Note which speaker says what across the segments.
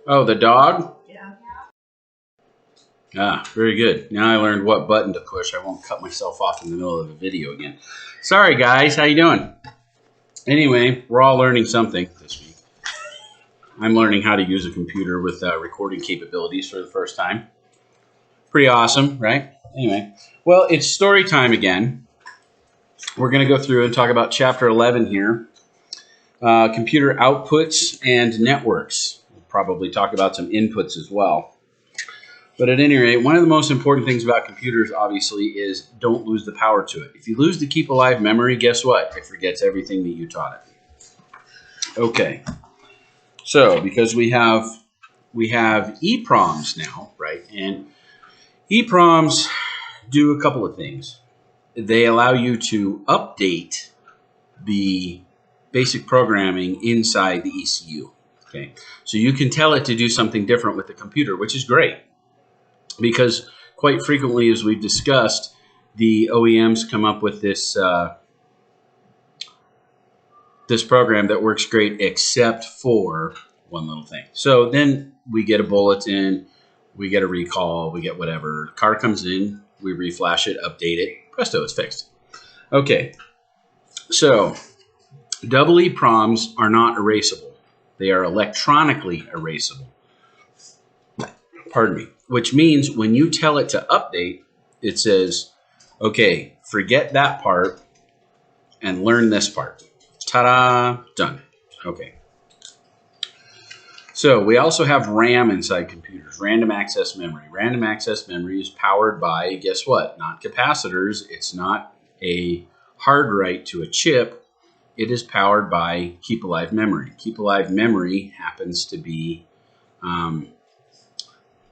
Speaker 1: Oh, the dog?
Speaker 2: Yeah.
Speaker 1: Ah, very good. Now I learned what button to push. I won't cut myself off in the middle of a video again. Sorry, guys. How you doing? Anyway, we're all learning something this week. I'm learning how to use a computer with recording capabilities for the first time. Pretty awesome, right? Anyway, well, it's story time again. We're going to go through and talk about Chapter 11 here. Computer outputs and networks. We'll probably talk about some inputs as well. But at any rate, one of the most important things about computers, obviously, is don't lose the power to it. If you lose the keep alive memory, guess what? It forgets everything that you taught it. Okay. So, because we have EPROMs now, right? And EPROMs do a couple of things. They allow you to update the basic programming inside the ECU. Okay. So you can tell it to do something different with the computer, which is great. Because quite frequently, as we've discussed, the OEMs come up with this this program that works great except for one little thing. So then we get a bulletin, we get a recall, we get whatever. Car comes in, we reflash it, update it, presto, it's fixed. Okay, so double EPROMs are not erasable. They are electronically erasable. Pardon me. Which means when you tell it to update, it says, okay, forget that part and learn this part. Ta-da, done. Okay. So we also have RAM inside computers, random access memory. Random access memory is powered by, guess what? Not capacitors. It's not a hard write to a chip. It is powered by keep alive memory. Keep alive memory happens to be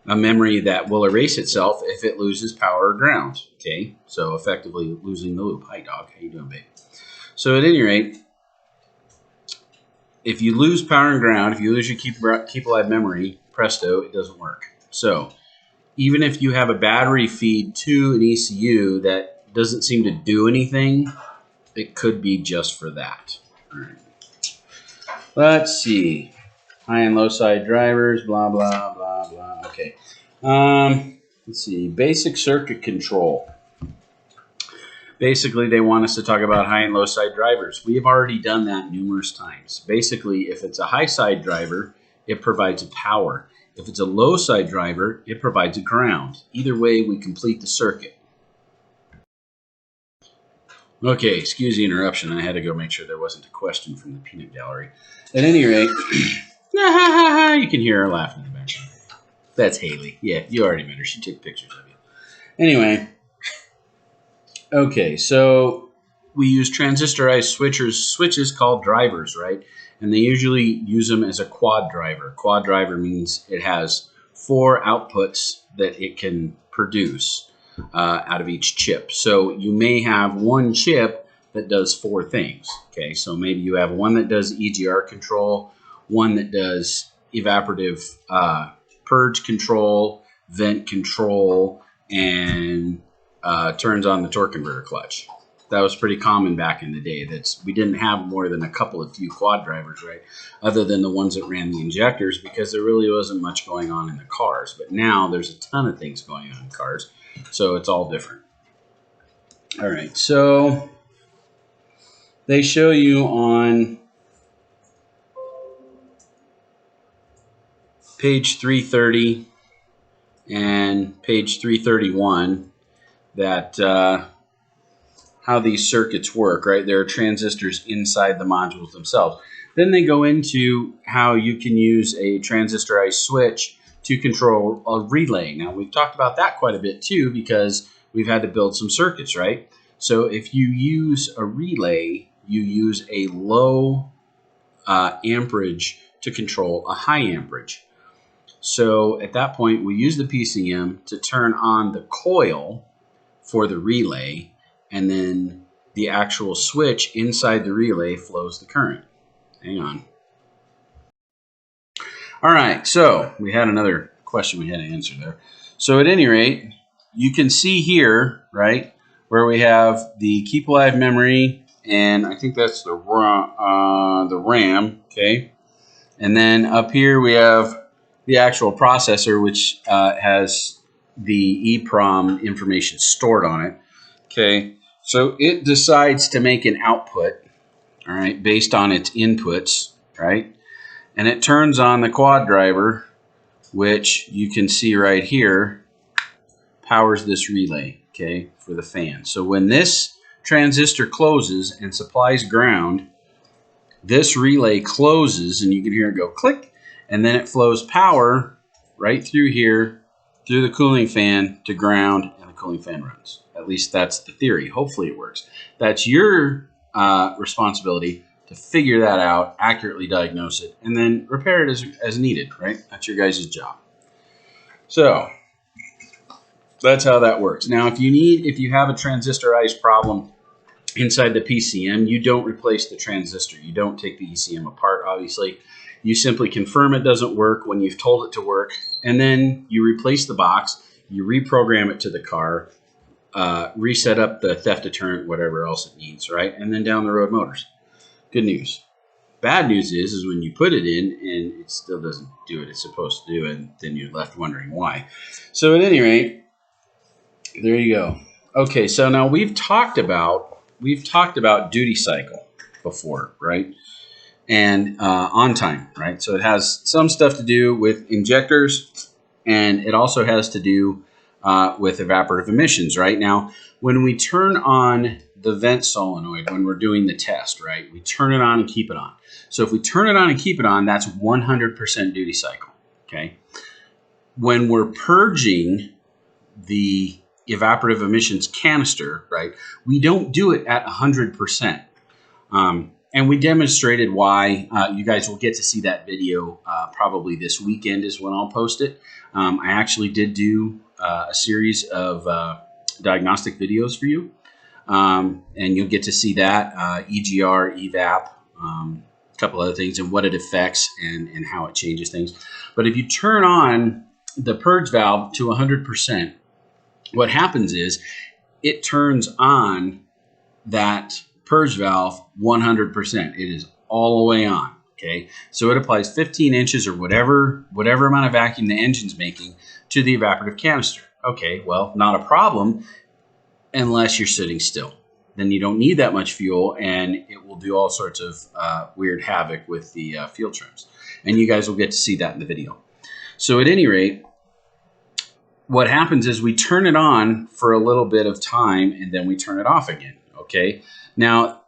Speaker 1: a memory that will erase itself if it loses power or ground. Okay, so effectively losing the loop. Hi, dog. How you doing, babe? So at any rate, if you lose power and ground, if you lose your keep alive memory, presto, it doesn't work. So even if you have a battery feed to an ECU that doesn't seem to do anything, it could be just for that. All right. Let's see. High and low side drivers, blah, blah, blah, blah. Okay. Let's see. Basic circuit control. Basically, they want us to talk about high and low side drivers. We have already done that numerous times. Basically, if it's a high side driver, it provides a power. If it's a low side driver, it provides a ground. Either way, we complete the circuit. Okay, excuse the interruption. I had to go make sure there wasn't a question from the peanut gallery. At any rate, you can hear her laughing in the background. That's Haley. Yeah, you already met her. She took pictures of you. Anyway, okay, so we use transistorized switches called drivers, right? And they usually use them as a quad driver. Quad driver means it has 4 outputs that it can produce out of each chip. So you may have one chip that does 4 things. Okay, so maybe you have one that does EGR control, one that does evaporative purge control, vent control, and turns on the torque converter clutch. That was pretty common back in the day. We didn't have more than a couple of few quad drivers, right? Other than the ones that ran the injectors, because there really wasn't much going on in the cars. But now there's a ton of things going on in cars, so it's all different. All right, so they show you on page 330 and page 331 that how these circuits work, right? There are transistors inside the modules themselves. Then they go into how you can use a transistorized switch to control a relay. Now, we've talked about that quite a bit too because we've had to build some circuits, right? So if you use a relay, you use a low amperage to control a high amperage. So at that point, we use the PCM to turn on the coil for the relay, and then the actual switch inside the relay flows the current. Hang on. All right, so we had another question we had to answer there. So at any rate, you can see here, right, where we have the keep alive memory, and I think that's the RAM, okay? And then up here we have the actual processor, which has the EEPROM information stored on it. Okay, so it decides to make an output, all right, based on its inputs, right? And it turns on the quad driver, which you can see right here, powers this relay, okay, for the fan. So when this transistor closes and supplies ground, this relay closes, and you can hear it go click, and then it flows power right through here, through the cooling fan to ground, and the cooling fan runs. At least that's the theory. Hopefully it works. That's your responsibility to figure that out, accurately diagnose it, and then repair it as needed, right? That's your guys' job. So that's how that works. Now, if you have a transistorized problem inside the PCM, you don't replace the transistor. You don't take the ECM apart, obviously. You simply confirm it doesn't work when you've told it to work, and then you replace the box, you reprogram it to the car, reset up the theft deterrent, whatever else it needs, right? And then down the road motors. Good news. Bad news is when you put it in and it still doesn't do what it's supposed to do, and then you're left wondering why. So at any rate, there you go. Okay, so now we've talked about duty cycle before, right? And on time, right? So it has some stuff to do with injectors, and it also has to do with evaporative emissions, right? Now, when we turn on the vent solenoid, when we're doing the test, right, we turn it on and keep it on. So if we turn it on and keep it on, that's 100% duty cycle, okay? When we're purging the evaporative emissions canister, right, we don't do it at 100%. And we demonstrated why. You guys will get to see that video probably this weekend is when I'll post it. I actually did do a series of diagnostic videos for you. And you'll get to see that, EGR, EVAP, a couple other things, and what it affects and how it changes things. But if you turn on the purge valve to 100%, what happens is it turns on that purge valve 100%. It is all the way on, okay? So it applies 15 inches or whatever amount of vacuum the engine's making to the evaporative canister. Okay, well, not a problem unless you're sitting still. Then you don't need that much fuel, and it will do all sorts of weird havoc with the fuel trims. And you guys will get to see that in the video. So at any rate, what happens is we turn it on for a little bit of time, and then we turn it off again, okay? Now,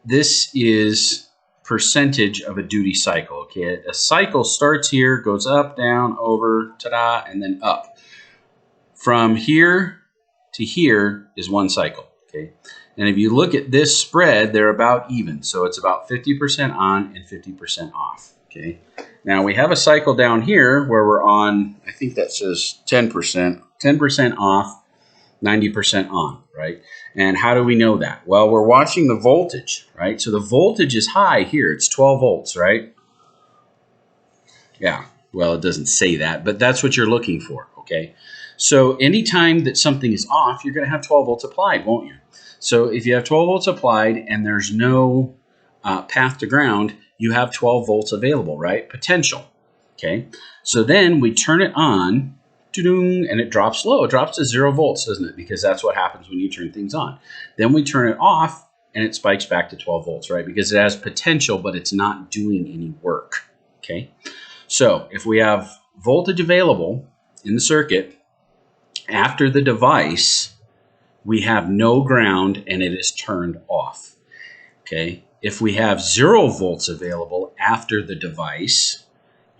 Speaker 1: this is percentage of a duty cycle, okay? A cycle starts here, goes up, down, over, ta-da, and then up. From here to here is one cycle, okay? And if you look at this spread, they're about even. So it's about 50% on and 50% off, okay? Now we have a cycle down here where we're on, I think that says 10% off, 90% on, right? And how do we know that? Well, we're watching the voltage, right? So the voltage is high here. It's 12 volts, right? Yeah, well, it doesn't say that, but that's what you're looking for, okay? So anytime that something is off, you're going to have 12 volts applied, won't you? So if you have 12 volts applied and there's no path to ground, you have 12 volts available, right? Potential, okay? So then we turn it on, and it drops low. It drops to 0 volts, doesn't it? Because that's what happens when you turn things on. Then we turn it off, and it spikes back to 12 volts, right? Because it has potential, but it's not doing any work, okay? So if we have voltage available in the circuit, after the device, we have no ground, and it is turned off, okay? If we have 0 volts available after the device,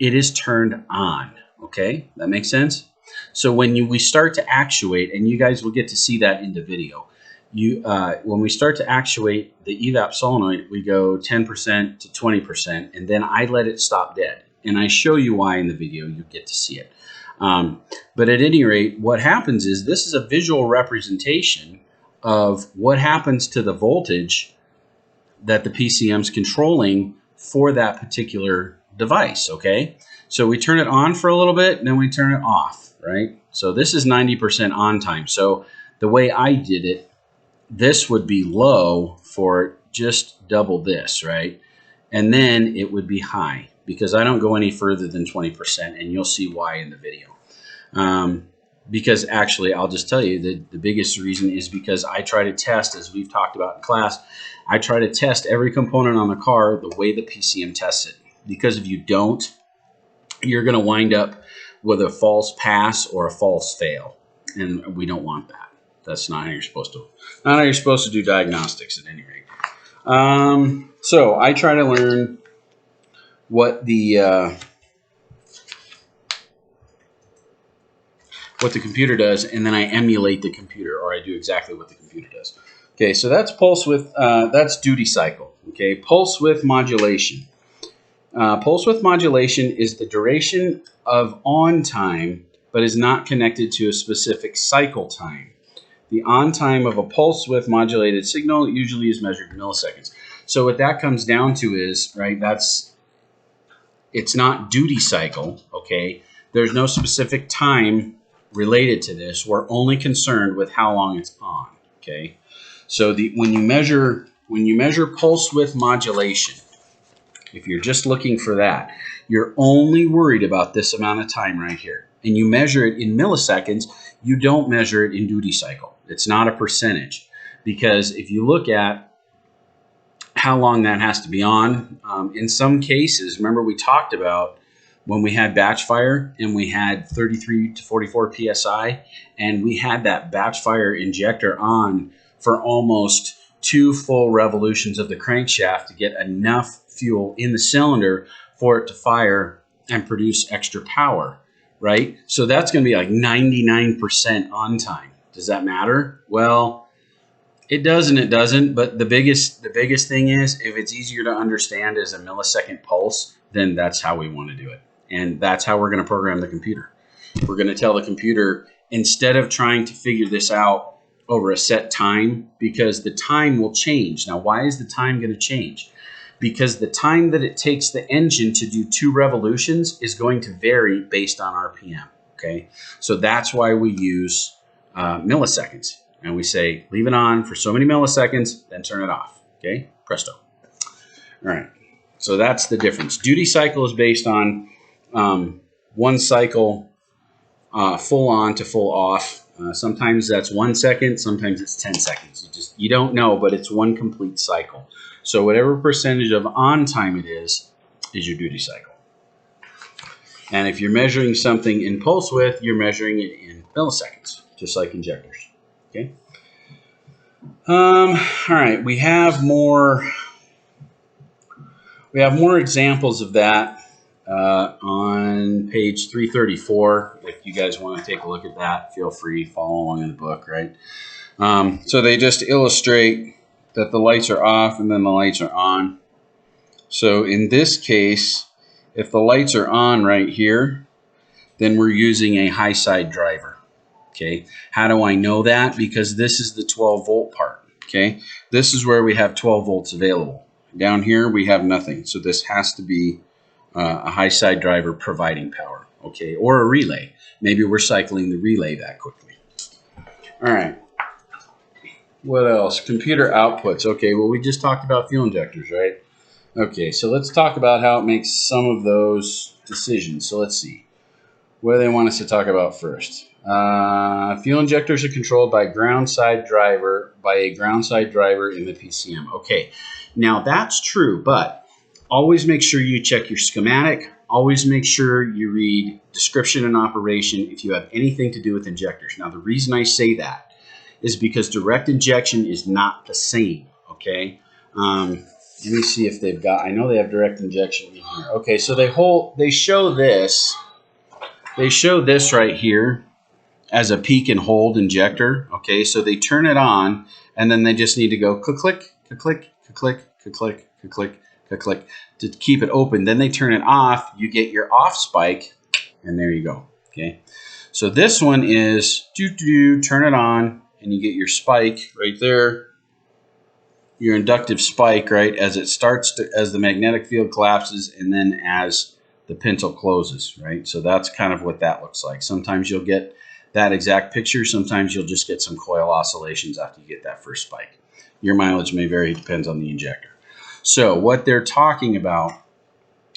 Speaker 1: it is turned on, okay? That makes sense? So when we start to actuate, and you guys will get to see that in the video, when we start to actuate the evap solenoid, we go 10% to 20%, and then I let it stop dead. And I show you why in the video. You get to see it. But at any rate, what happens is this is a visual representation of what happens to the voltage that the PCM is controlling for that particular device, okay? So we turn it on for a little bit, and then we turn it off, right? So this is 90% on time. So the way I did it, this would be low for just double this, right? And then it would be high, because I don't go any further than 20%, and you'll see why in the video. Because actually, I'll just tell you that the biggest reason is because I try to test, as we've talked about in class, I try to test every component on the car the way the PCM tests it. Because if you don't, you're going to wind up with a false pass or a false fail, and we don't want that. That's not how you're supposed to do diagnostics at any rate. So I try to learn what the computer does, and then I emulate the computer, or I do exactly what the computer does. Okay, so that's pulse width, that's duty cycle. Okay, pulse width modulation. Pulse width modulation is the duration of on time, but is not connected to a specific cycle time. The on time of a pulse width modulated signal usually is measured in milliseconds. So what that comes down to is, right, it's not duty cycle, okay? There's no specific time related to this. We're only concerned with how long it's on, okay? So when you measure pulse width modulation, if you're just looking for that, you're only worried about this amount of time right here. And you measure it in milliseconds, you don't measure it in duty cycle. It's not a percentage. Because if you look at how long that has to be on, in some cases, remember we talked about when we had batch fire and we had 33 to 44 PSI, and we had that batch fire injector on for almost 2 full revolutions of the crankshaft to get enough fuel in the cylinder for it to fire and produce extra power, right? So that's going to be like 99% on time. Does that matter? Well, it does and it doesn't, but the biggest thing is if it's easier to understand as a millisecond pulse, then that's how we want to do it. And that's how we're going to program the computer. We're going to tell the computer, instead of trying to figure this out over a set time, because the time will change. Now, why is the time going to change? Because the time that it takes the engine to do 2 revolutions is going to vary based on RPM, okay? So that's why we use milliseconds. And we say, leave it on for so many milliseconds, then turn it off, okay? Presto. All right, so that's the difference. Duty cycle is based on 1 cycle full on to full off. Sometimes that's 1 second, sometimes it's 10 seconds. You don't know, but it's 1 complete cycle. So whatever percentage of on time it is your duty cycle. And if you're measuring something in pulse width, you're measuring it in milliseconds, just like injectors. Okay. All right, we have more examples of that on page 334. If you guys want to take a look at that, feel free, follow along in the book, right? So they just illustrate that the lights are off and then the lights are on. So in this case, if the lights are on right here, then we're using a high side driver. Okay, how do I know that? Because this is the 12 volt part. Okay, this is where we have 12 volts available. Down here we have nothing, so this has to be a high side driver providing power. Okay, or a relay. Maybe we're cycling the relay that quickly. All right. What else? Computer outputs. Okay, well, we just talked about fuel injectors, right? Okay, so let's talk about how it makes some of those decisions. So let's see. What do they want us to talk about first? Fuel injectors are controlled by a ground side driver in the PCM. Okay, now that's true, but always make sure you check your schematic. Always make sure you read description and operation if you have anything to do with injectors. Now, the reason I say that is because direct injection is not the same, okay? Let me see if they've got, I know they have direct injection in here. Okay, so they show this right here as a peak and hold injector, okay? So they turn it on, and then they just need to go click, click, click, click, click, click, click, click, click, click, to keep it open. Then they turn it off, you get your off spike, and there you go, okay? So this one is, turn it on, and you get your spike right there, your inductive spike, right, as it starts to, as the magnetic field collapses, and then as the pintle closes, right? So that's kind of what that looks like. Sometimes you'll get that exact picture. Sometimes you'll just get some coil oscillations after you get that first spike. Your mileage may vary, depends on the injector. So what they're talking about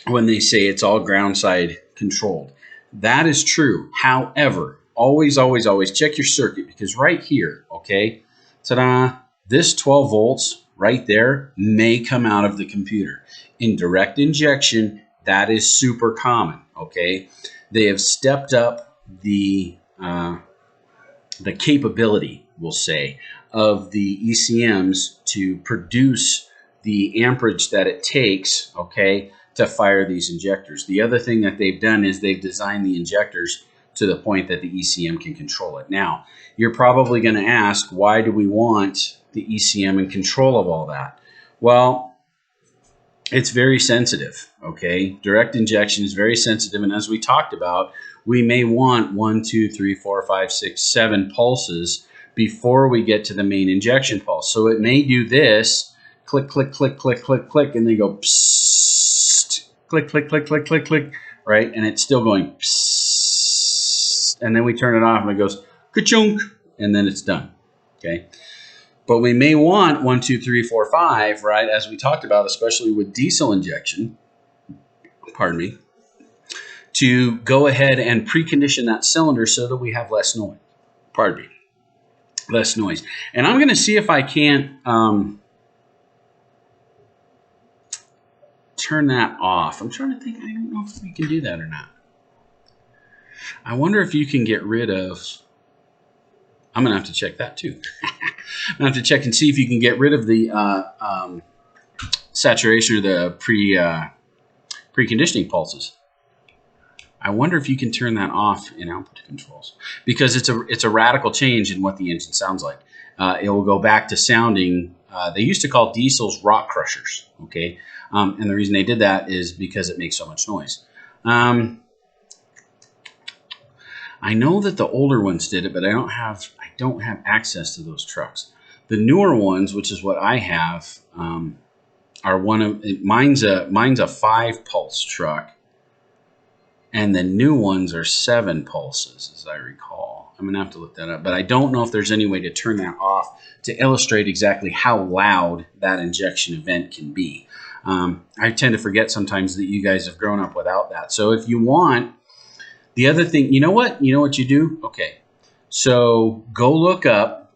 Speaker 1: when they say it's all ground side controlled. That is true. However, always, always, always check your circuit, because right here, okay, ta-da, this 12 volts right there may come out of the computer. In direct injection, that is super common, okay? They have stepped up the capability, we'll say, of the ECMs to produce the amperage that it takes, okay, to fire these injectors. The other thing that they've done is they've designed the injectors to the point that the ECM can control it. Now, you're probably going to ask, why do we want the ECM in control of all that? Well, it's very sensitive, okay? Direct injection is very sensitive, and as we talked about, we may want 1, 2, 3, 4, 5, 6, 7 pulses before we get to the main injection pulse. So it may do this, click, click, click, click, click, click, and then go psst, click, click, click, click, click, click, right? And it's still going psst, and then we turn it off and it goes ka-chunk, and then it's done, okay? But we may want 1, 2, 3, 4, 5, right? As we talked about, especially with diesel injection, pardon me, to go ahead and precondition that cylinder so that we have less noise. Pardon me, less noise. And I'm going to see if I can't turn that off. I'm trying to think. I don't know if we can do that or not. I wonder if you can get rid of. I'm going to have to check that too. I'm going to have to check and see if you can get rid of the saturation or the preconditioning pulses. I wonder if you can turn that off in output controls, because it's a radical change in what the engine sounds like. It will go back to sounding. They used to call diesels rock crushers, okay? And the reason they did that is because it makes so much noise. I know that the older ones did it, but I don't have access to those trucks. The newer ones, which is what I have, are mine's a 5-pulse truck, and the new ones are 7 pulses, as I recall. I'm gonna have to look that up, but I don't know if there's any way to turn that off to illustrate exactly how loud that injection event can be. I tend to forget sometimes that you guys have grown up without that. So if you want, the other thing, you know what you do? Okay, so go look up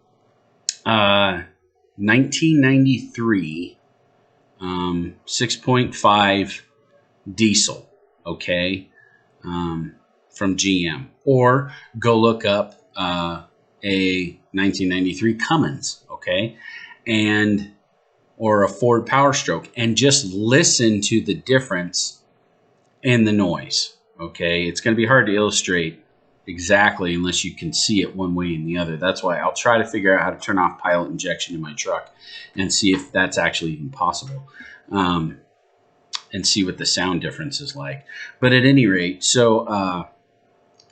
Speaker 1: 1993 6.5 diesel, okay, from GM, or go look up a 1993 Cummins, okay, or a Ford Power Stroke, and just listen to the difference in the noise. Okay, it's going to be hard to illustrate exactly unless you can see it one way and the other. That's why I'll try to figure out how to turn off pilot injection in my truck and see if that's actually even possible, and see what the sound difference is like. But at any rate, so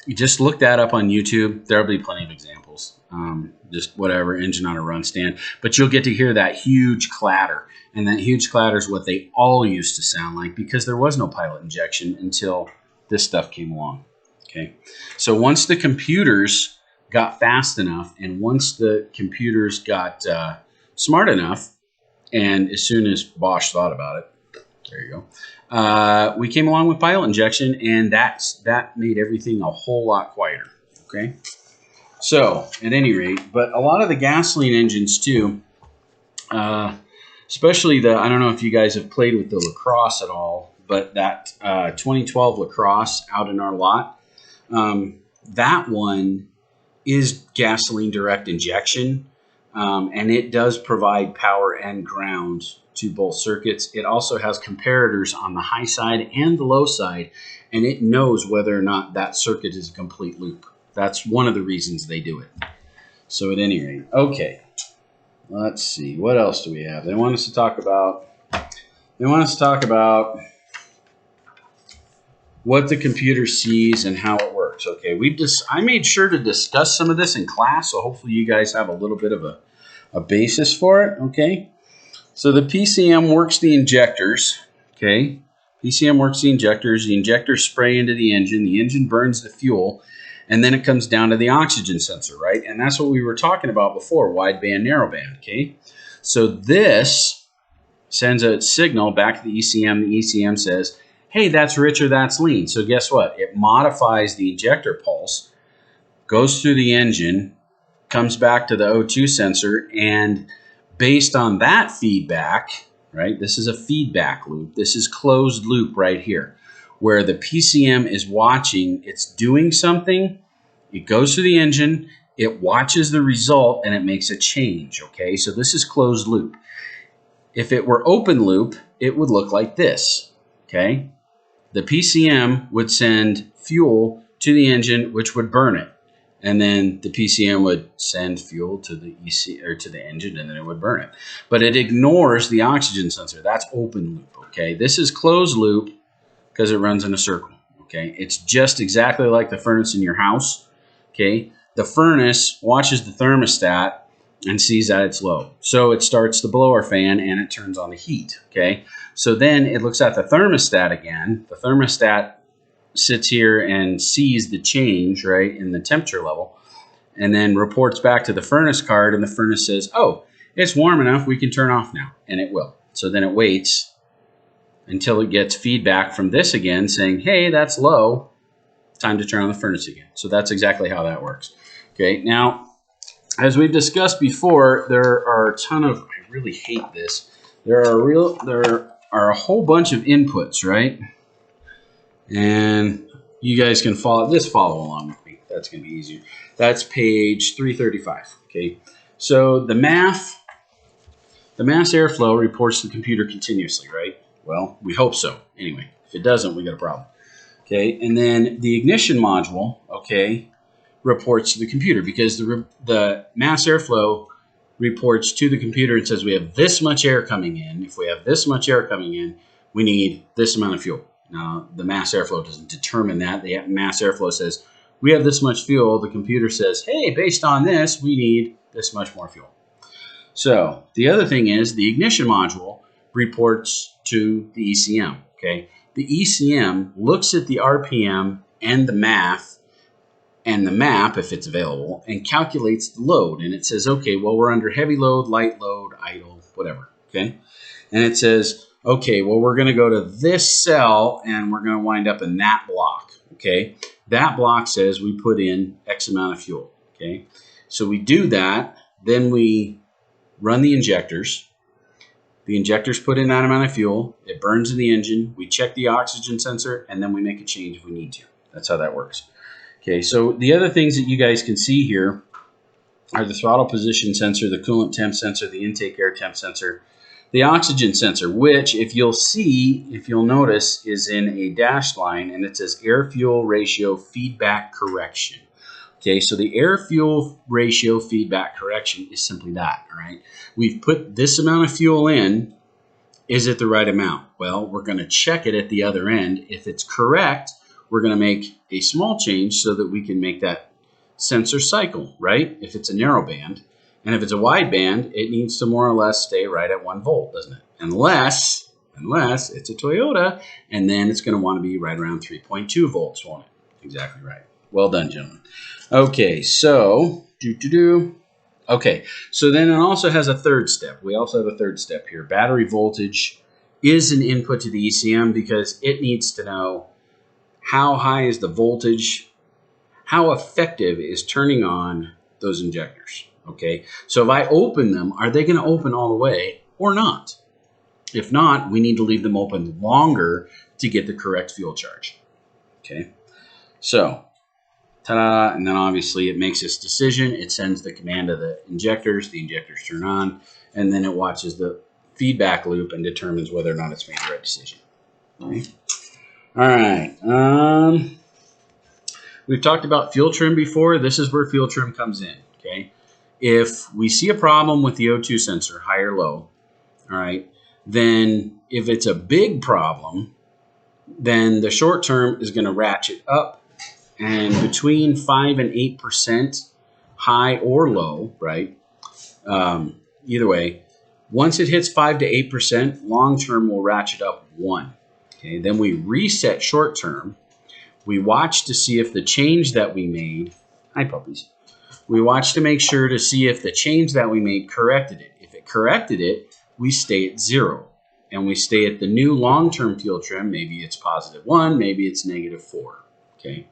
Speaker 1: you just look that up on YouTube. There'll be plenty of examples. Just whatever, engine on a run stand. But you'll get to hear that huge clatter. And that huge clatter is what they all used to sound like, because there was no pilot injection until this stuff came along. Okay, so once the computers got fast enough, and once the computers got smart enough, and as soon as Bosch thought about it, there you go, we came along with pilot injection, and that made everything a whole lot quieter. Okay, so at any rate, but a lot of the gasoline engines too, especially I don't know if you guys have played with the lacrosse at all, but that 2012 lacrosse out in our lot, that one is gasoline direct injection, and it does provide power and ground to both circuits. It also has comparators on the high side and the low side, and it knows whether or not that circuit is a complete loop. That's one of the reasons they do it. So at any rate, okay, let's see, what else do we have? They want us to talk about what the computer sees and how it works. Okay, I made sure to discuss some of this in class, so hopefully you guys have a little bit of a basis for it. Okay, so the PCM works the injectors. Okay, PCM works the injectors spray into the engine burns the fuel, and then it comes down to the oxygen sensor, right? And that's what we were talking about before, wideband, narrowband, okay? So this sends a signal back to the ECM. The ECM says, hey, that's rich or that's lean. So guess what? It modifies the injector pulse, goes through the engine, comes back to the O2 sensor, and based on that feedback, right, this is a feedback loop. This is closed loop right here, where the PCM is watching, it's doing something, it goes through the engine, it watches the result, and it makes a change, okay? So this is closed loop. If it were open loop, it would look like this, okay? The PCM would send fuel to the engine, which would burn it. And then the PCM would send fuel to the to the engine, and then it would burn it. But it ignores the oxygen sensor. That's open loop, okay? This is closed loop because it runs in a circle, okay? It's just exactly like the furnace in your house, okay? The furnace watches the thermostat and sees that it's low. So it starts the blower fan and it turns on the heat, okay? So then it looks at the thermostat again. The thermostat sits here and sees the change, right, in the temperature level, and then reports back to the furnace card, and the furnace says, oh, it's warm enough, we can turn off now, and it will. So then it waits until it gets feedback from this again saying, hey, that's low, time to turn on the furnace again. So that's exactly how that works. Okay, now, as we've discussed before, there are a ton of, I really hate this, there are a whole bunch of inputs, right? And you guys can just follow along with me. That's going to be easier. That's page 335. Okay. So the mass airflow reports to the computer continuously, right? Well, we hope so. Anyway, if it doesn't, we got a problem. Okay. And then the ignition module, okay, reports to the computer because the mass airflow reports to the computer and says we have this much air coming in. If we have this much air coming in, we need this amount of fuel. Now, the mass airflow doesn't determine that. The mass airflow says, we have this much fuel. The computer says, hey, based on this, we need this much more fuel. So the other thing is the ignition module reports to the ECM, okay? The ECM looks at the RPM and the math and the map, if it's available, and calculates the load. And it says, okay, well, we're under heavy load, light load, idle, whatever, okay? And it says, okay, well, we're going to go to this cell and we're going to wind up in that block, okay? That block says we put in X amount of fuel, okay? So we do that, then we run the injectors. The injectors put in that amount of fuel. It burns in the engine. We check the oxygen sensor, and then we make a change if we need to. That's how that works. Okay, so the other things that you guys can see here are the throttle position sensor, the coolant temp sensor, the intake air temp sensor, the oxygen sensor, which if you'll notice, is in a dashed line, and it says air-fuel ratio feedback correction. Okay, so the air-fuel ratio feedback correction is simply that, all right? We've put this amount of fuel in. Is it the right amount? Well, we're going to check it at the other end. If it's correct, we're going to make a small change so that we can make that sensor cycle, right? If it's a narrow band. And if it's a wide band, it needs to more or less stay right at 1 volt, doesn't it? Unless it's a Toyota, and then it's going to want to be right around 3.2 volts, won't it? Exactly right. Well done, gentlemen. Okay, so, Okay, so then it also has a third step. We also have a third step here. Battery voltage is an input to the ECM because it needs to know how high is the voltage, how effective is turning on those injectors. Okay, so if I open them, are they going to open all the way or not? If not, we need to leave them open longer to get the correct fuel charge. Okay, so ta-da, and then obviously it makes this decision. It sends the command to the injectors turn on, and then it watches the feedback loop and determines whether or not it's made the right decision. Okay. All right, we've talked about fuel trim before. This is where fuel trim comes in, okay? If we see a problem with the O2 sensor, high or low, all right, then if it's a big problem, then the short term is going to ratchet up, and between 5 and 8% high or low, right? Either way, once it hits 5 to 8%, long term will ratchet up 1. Okay, then we reset short term. We watch to see if the change that we made, hi puppies. We watch to make sure to see if the change that we made corrected it. If it corrected it, we stay at 0. and we stay at the new long-term fuel trim, maybe it's +1, maybe it's -4. Okay.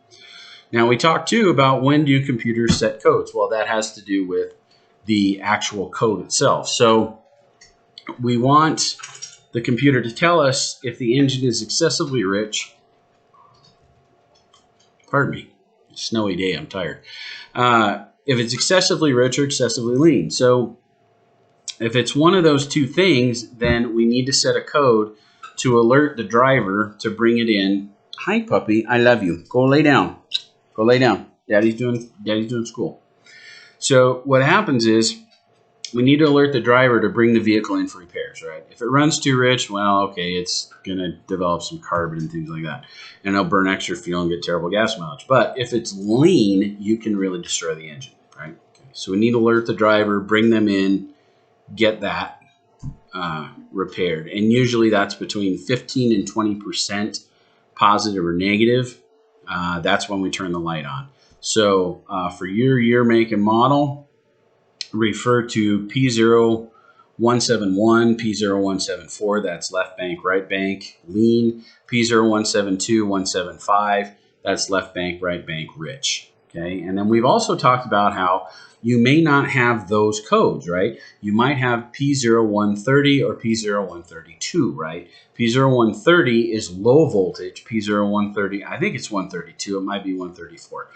Speaker 1: Now we talked too about when do computers set codes. Well, that has to do with the actual code itself. So we want the computer to tell us if the engine is excessively rich. Pardon me, snowy day, I'm tired. If it's excessively rich or excessively lean. So if it's one of those two things, then we need to set a code to alert the driver to bring it in. Hi, puppy, I love you. Go lay down. Go lay down. Daddy's doing school. So what happens is we need to alert the driver to bring the vehicle in for repairs, right? If it runs too rich, well, okay, it's going to develop some carbon and things like that. And it'll burn extra fuel and get terrible gas mileage. But if it's lean, you can really destroy the engine, right? Okay. So we need to alert the driver, bring them in, get that repaired. And usually that's between 15 and 20% positive or negative. That's when we turn the light on. So for your year, make, and model, refer to P0171, P0174, that's left bank, right bank, lean, P0172, 175, that's left bank, right bank, rich. Okay, and then we've also talked about how you may not have those codes, right? You might have P0130 or P0132, right? P0130 is low voltage. P0130, I think it's 132. It might be 134.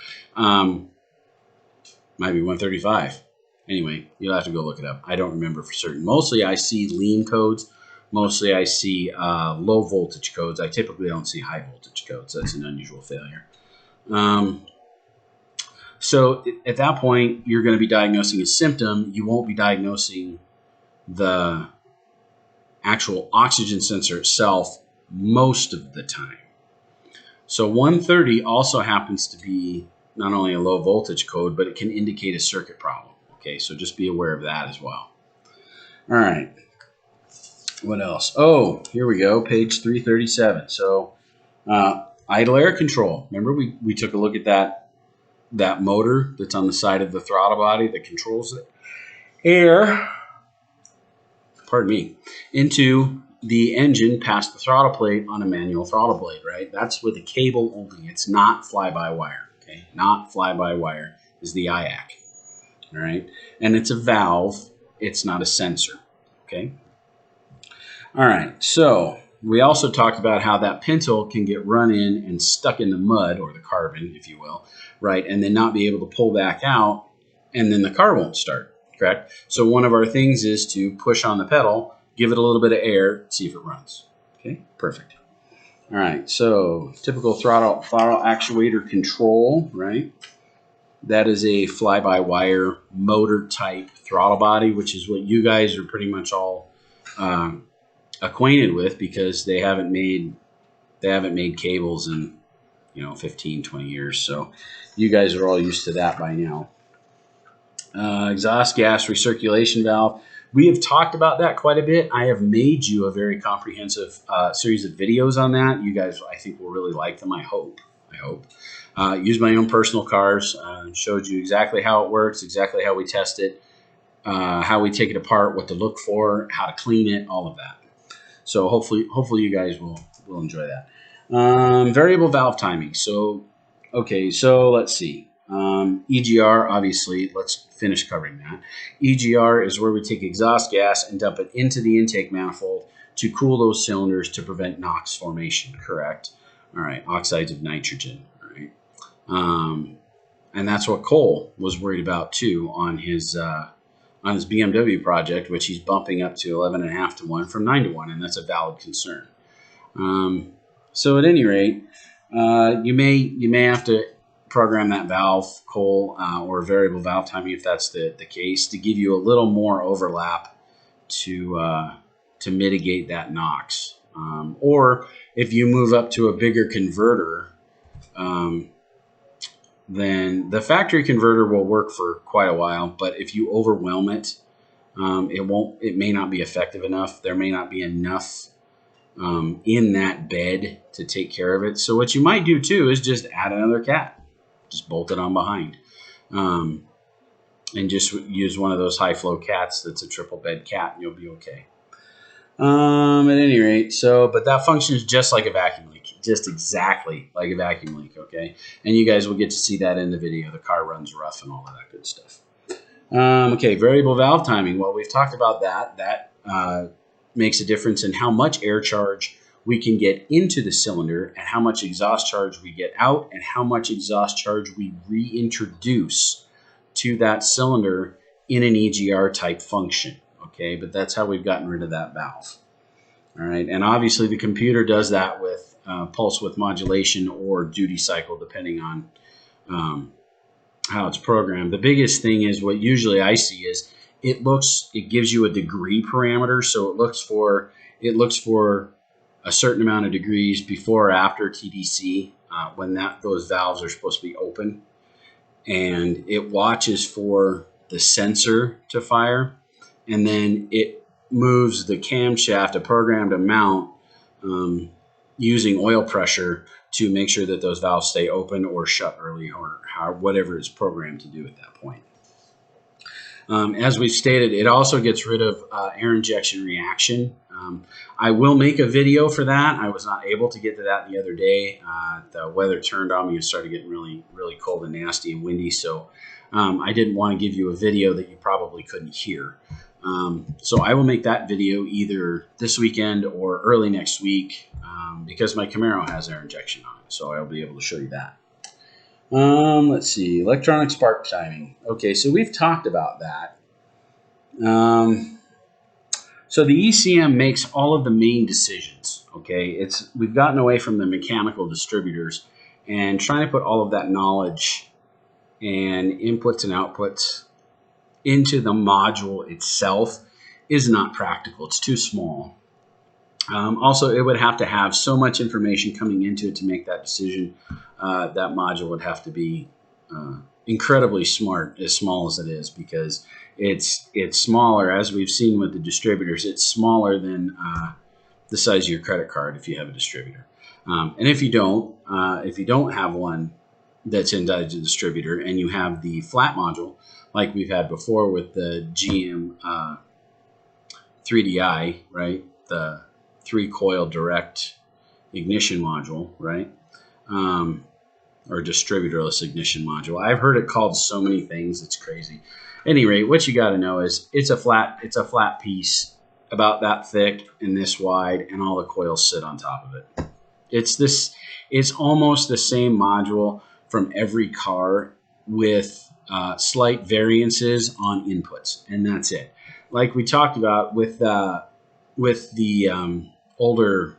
Speaker 1: Might be 135. Anyway, you'll have to go look it up. I don't remember for certain. Mostly I see lean codes. Mostly I see low voltage codes. I typically don't see high voltage codes. That's an unusual failure. So at that point, you're going to be diagnosing a symptom. You won't be diagnosing the actual oxygen sensor itself most of the time. So 130 also happens to be not only a low voltage code, but it can indicate a circuit problem. Okay, so just be aware of that as well. All right. What else? Oh, here we go, page 337. So idle air control. Remember we took a look at that motor that's on the side of the throttle body that controls the air, pardon me, into the engine past the throttle plate on a manual throttle blade, right? That's with a cable only. It's not fly-by-wire, okay? Not fly-by-wire is the IAC, all right? And it's a valve. It's not a sensor, okay? All right, so we also talked about how that pintle can get run in and stuck in the mud, or the carbon, if you will, right? And then not be able to pull back out, and then the car won't start, correct? So one of our things is to push on the pedal, give it a little bit of air, see if it runs. Okay, perfect. All right, so typical throttle actuator control, right? That is a fly-by-wire motor type throttle body, which is what you guys are pretty much all acquainted with, because they haven't made cables in 15, 20 years. So you guys are all used to that by now. Exhaust gas recirculation valve. We have talked about that quite a bit. I have made you a very comprehensive series of videos on that. You guys, I think, will really like them. I hope. Used my own personal cars. Showed you exactly how it works, exactly how we test it, how we take it apart, what to look for, how to clean it, all of that. So hopefully you guys will enjoy that. Variable valve timing. So, okay, so let's see. EGR, obviously, let's finish covering that. EGR is where we take exhaust gas and dump it into the intake manifold to cool those cylinders to prevent NOx formation, correct? All right, oxides of nitrogen, all right? And that's what Cole was worried about too on his BMW project, which he's bumping up to 11.5 to 1 from 9 to 1, and that's a valid concern. So at any rate, you may have to program that valve, Cole, or variable valve timing if that's the case, to give you a little more overlap to mitigate that NOx. Or if you move up to a bigger converter, then the factory converter will work for quite a while. But if you overwhelm it, it may not be effective enough. There may not be enough in that bed to take care of it. So what you might do too is just add another cat. Just bolt it on behind, and just use one of those high flow cats that's a triple bed cat, and you'll be okay. At any rate, but that functions just like a vacuum leak, just exactly like a vacuum leak, okay? And you guys will get to see that in the video. The car runs rough and all of that good stuff. Okay, variable valve timing. Well, we've talked about that. That makes a difference in how much air charge we can get into the cylinder and how much exhaust charge we get out and how much exhaust charge we reintroduce to that cylinder in an EGR type function. Okay, but that's how we've gotten rid of that valve. All right, and obviously the computer does that with pulse width modulation or duty cycle, depending on how it's programmed. The biggest thing is what usually I see is it gives you a degree parameter, so it looks for a certain amount of degrees before or after TDC when those valves are supposed to be open, and it watches for the sensor to fire, and then it moves the camshaft a programmed amount using oil pressure to make sure that those valves stay open or shut early or whatever it's programmed to do at that point. As we've stated, it also gets rid of air injection reaction. I will make a video for that. I was not able to get to that the other day. The weather turned on me and started getting really, really cold and nasty and windy, so I didn't want to give you a video that you probably couldn't hear. So I will make that video either this weekend or early next week because my Camaro has air injection on it, so I'll be able to show you that. Let's see, electronic spark timing. Okay, so we've talked about that. So the ECM makes all of the main decisions. Okay, we've gotten away from the mechanical distributors and trying to put all of that knowledge and inputs and outputs into the module itself is not practical. It's too small. Also, it would have to have so much information coming into it to make that decision. That module would have to be incredibly smart, as small as it is, because it's smaller, as we've seen with the distributors. It's smaller than the size of your credit card if you have a distributor. And if you don't have one that's inside the distributor, and you have the flat module, like we've had before with the GM 3DI, right? The 3-coil direct ignition module, right? Or distributorless ignition module. I've heard it called so many things, it's crazy. At any rate, what you got to know is it's a flat piece about that thick and this wide, and all the coils sit on top of it. It's almost the same module from every car with slight variances on inputs, and that's it. Like we talked about with the older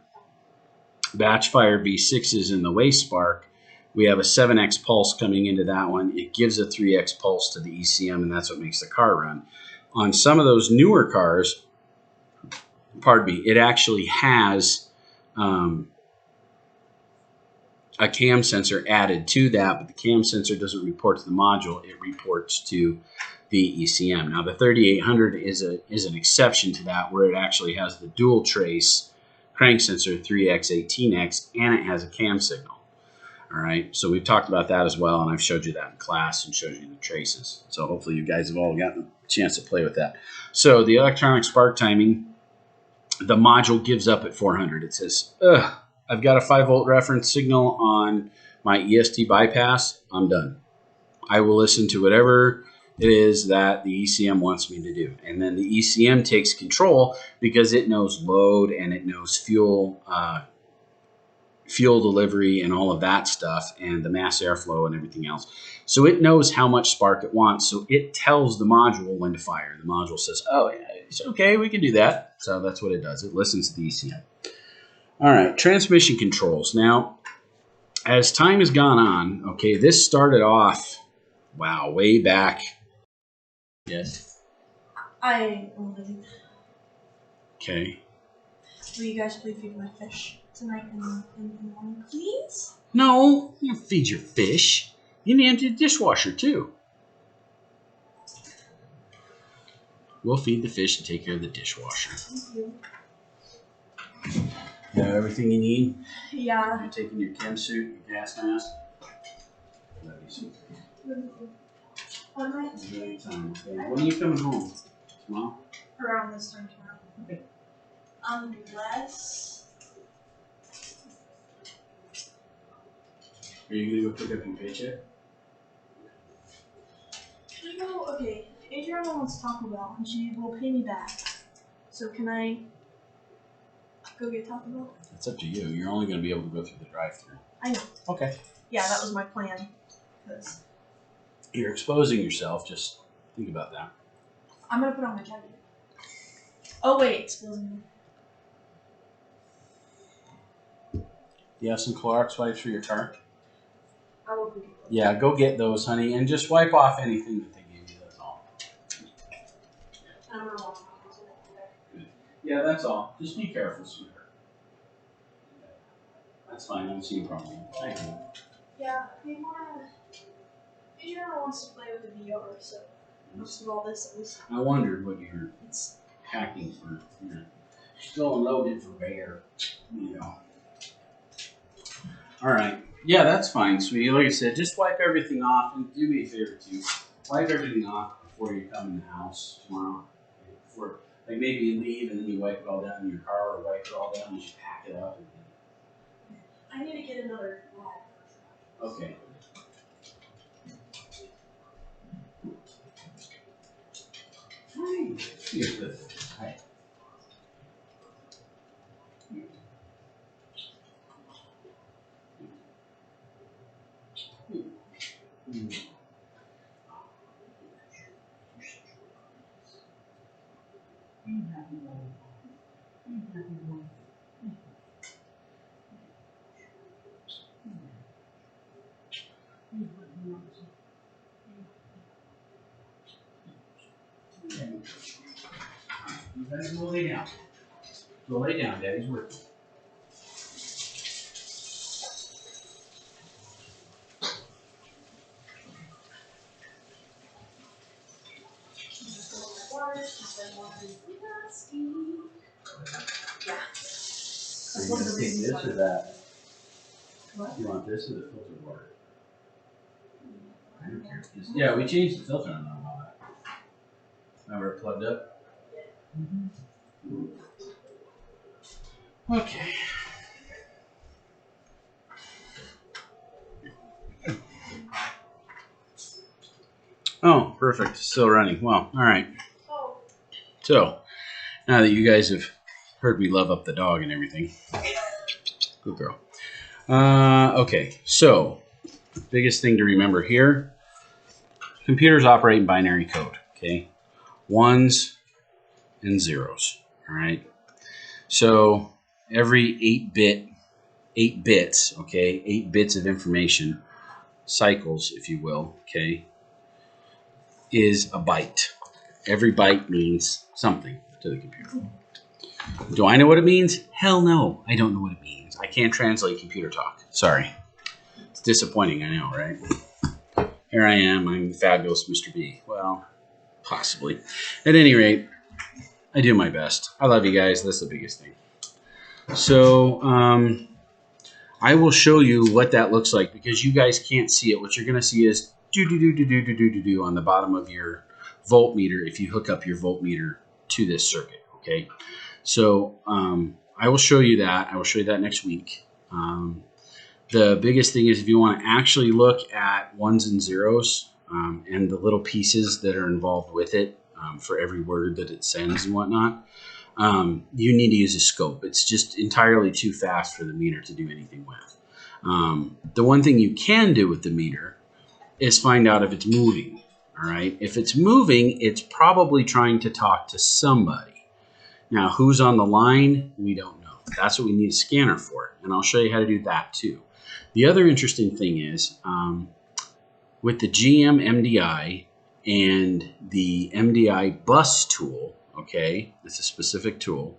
Speaker 1: batch fire V6s in the waste spark, we have a 7x pulse coming into that one. It gives a 3x pulse to the ECM, and that's what makes the car run. On some of those newer cars, pardon me, it actually has a cam sensor added to that, but the cam sensor doesn't report to the module. It reports to the ECM. Now, the 3800 is an exception to that, where it actually has the dual trace crank sensor, 3x, 18x, and it has a cam signal. All right, so we've talked about that as well, and I've showed you that in class and showed you the traces. So hopefully you guys have all gotten a chance to play with that. So the electronic spark timing, the module gives up at 400. It says, I've got a 5-volt reference signal on my EST bypass. I'm done. I will listen to whatever it is that the ECM wants me to do. And then the ECM takes control because it knows load and it knows fuel delivery and all of that stuff, and the mass airflow and everything else. So it knows how much spark it wants. So it tells the module when to fire. The module says, oh, yeah, it's okay, we can do that. So that's what it does. It listens to the ECM. All right, transmission controls. Now, as time has gone on, okay, this started off, wow, way back. Yes?
Speaker 2: I am leaving.
Speaker 1: Okay.
Speaker 2: Will you guys please feed my fish tonight in the morning, please?
Speaker 1: No, you feed your fish. You need to empty the dishwasher, too. We'll feed the fish and take care of the dishwasher.
Speaker 2: Thank you.
Speaker 1: You have everything you need?
Speaker 2: Yeah.
Speaker 1: You're taking your chem suit, your gas mask?
Speaker 2: On my
Speaker 1: Anytime. Okay. When are you coming home? Tomorrow?
Speaker 2: around this time tomorrow.
Speaker 1: Okay.
Speaker 2: Unless.
Speaker 1: Are you gonna go pick up your paycheck?
Speaker 2: Can I go? Okay, Adriana wants Taco Bell, and she will pay me back. So can I go get Taco Bell?
Speaker 1: It's up to you. You're only gonna be able to go through the drive-thru.
Speaker 2: I know.
Speaker 1: Okay.
Speaker 2: Yeah, that was my plan. Cause
Speaker 1: You're exposing yourself. Just think about that.
Speaker 2: I'm gonna put on my jacket. Oh wait, exposing me.
Speaker 1: You have some Clorox wipes for your car?
Speaker 2: I will be.
Speaker 1: Yeah, go get those, honey, and just wipe off anything that they gave you. That's all.
Speaker 2: I don't know.
Speaker 1: Yeah, that's all. Just be careful, sweetheart. That's fine. I don't see a problem. Thank you.
Speaker 2: Yeah, they wanna. Adriana wants to play with the VR, so most of all this is.
Speaker 1: I wondered what you're hacking for. Still loaded for bear. You know. All right. Yeah, that's fine, sweetie. Like I said, just wipe everything off and do me a favor too. Wipe everything off before you come in the house tomorrow. Before, like maybe you leave and then you wipe it all down in your car, or wipe it all down and just pack it up.
Speaker 2: I need to get another bag.
Speaker 1: Okay. Hi. Hi. You guys go lay down. Go lay down. Daddy's working.
Speaker 2: Yeah.
Speaker 1: Are you going to take this or that?
Speaker 2: What?
Speaker 1: You want this or the filtered water? I don't care. Yeah, we changed the filter on all that. Remember it plugged up? Mm-hmm. Okay. Oh, perfect. Still running. Well, all right.
Speaker 2: Oh.
Speaker 1: So, now that you guys have heard me love up the dog and everything. Good girl. Okay, so biggest thing to remember here, computers operate in binary code, okay? Ones and zeros, all right? So every 8 bits, okay, 8 bits of information, cycles, if you will, okay, is a byte. Every byte means something to the computer. Do I know what it means? Hell no, I don't know what it means. I can't translate computer talk. Sorry. It's disappointing, I know, right? Here I am, I'm the fabulous Mr. B. Well, possibly. At any rate, I do my best. I love you guys. That's the biggest thing. So, I will show you what that looks like because you guys can't see it. What you're going to see is do on the bottom of your voltmeter if you hook up your voltmeter to this circuit, okay? So I will show you that. I will show you that next week. The biggest thing is if you want to actually look at ones and zeros and the little pieces that are involved with it for every word that it sends and whatnot, you need to use a scope. It's just entirely too fast for the meter to do anything with. The one thing you can do with the meter is find out if it's moving. All right. If it's moving, it's probably trying to talk to somebody. Now, who's on the line? We don't know. That's what we need a scanner for. And I'll show you how to do that too. The other interesting thing is with the GM MDI and the MDI bus tool, okay, it's a specific tool,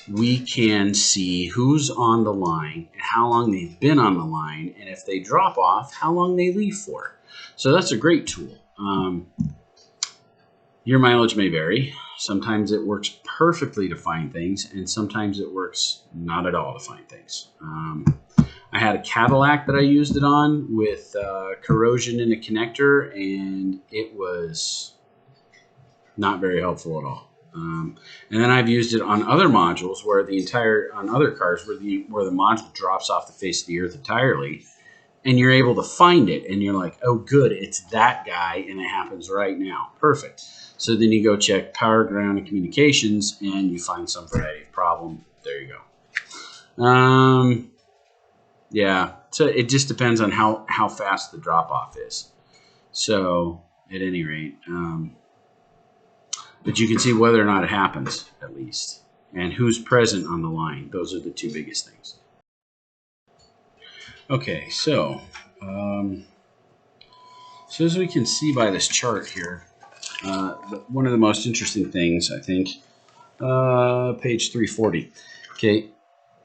Speaker 1: we can see who's on the line, how long they've been on the line, and if they drop off, how long they leave for. So that's a great tool. Your mileage may vary. Sometimes it works perfectly to find things, and sometimes it works not at all to find things. I had a Cadillac that I used it on with corrosion in a connector, and it was not very helpful at all. And then I've used it on other modules where on other cars where the module drops off the face of the earth entirely, and you're able to find it, and you're like, oh, good, it's that guy, and it happens right now. Perfect. So then you go check power, ground, and communications, and you find some variety of problem. There you go. Yeah, so it just depends on how fast the drop-off is. So at any rate, but you can see whether or not it happens, at least, and who's present on the line. Those are the two biggest things. Okay, so as we can see by this chart here, one of the most interesting things, I think, page 340. Okay,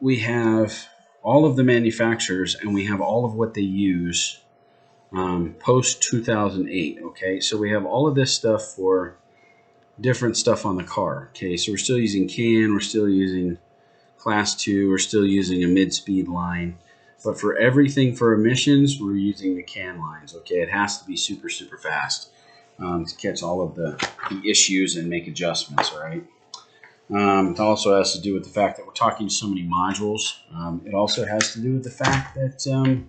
Speaker 1: we have all of the manufacturers, and we have all of what they use post 2008. Okay, so we have all of this stuff for different stuff on the car. Okay, so we're still using CAN, we're still using Class 2, we're still using a mid-speed line. But for everything for emissions, we're using the CAN lines. Okay, it has to be super, super fast to catch all of the issues and make adjustments, all right? It also has to do with the fact that we're talking so many modules. It also has to do with the fact that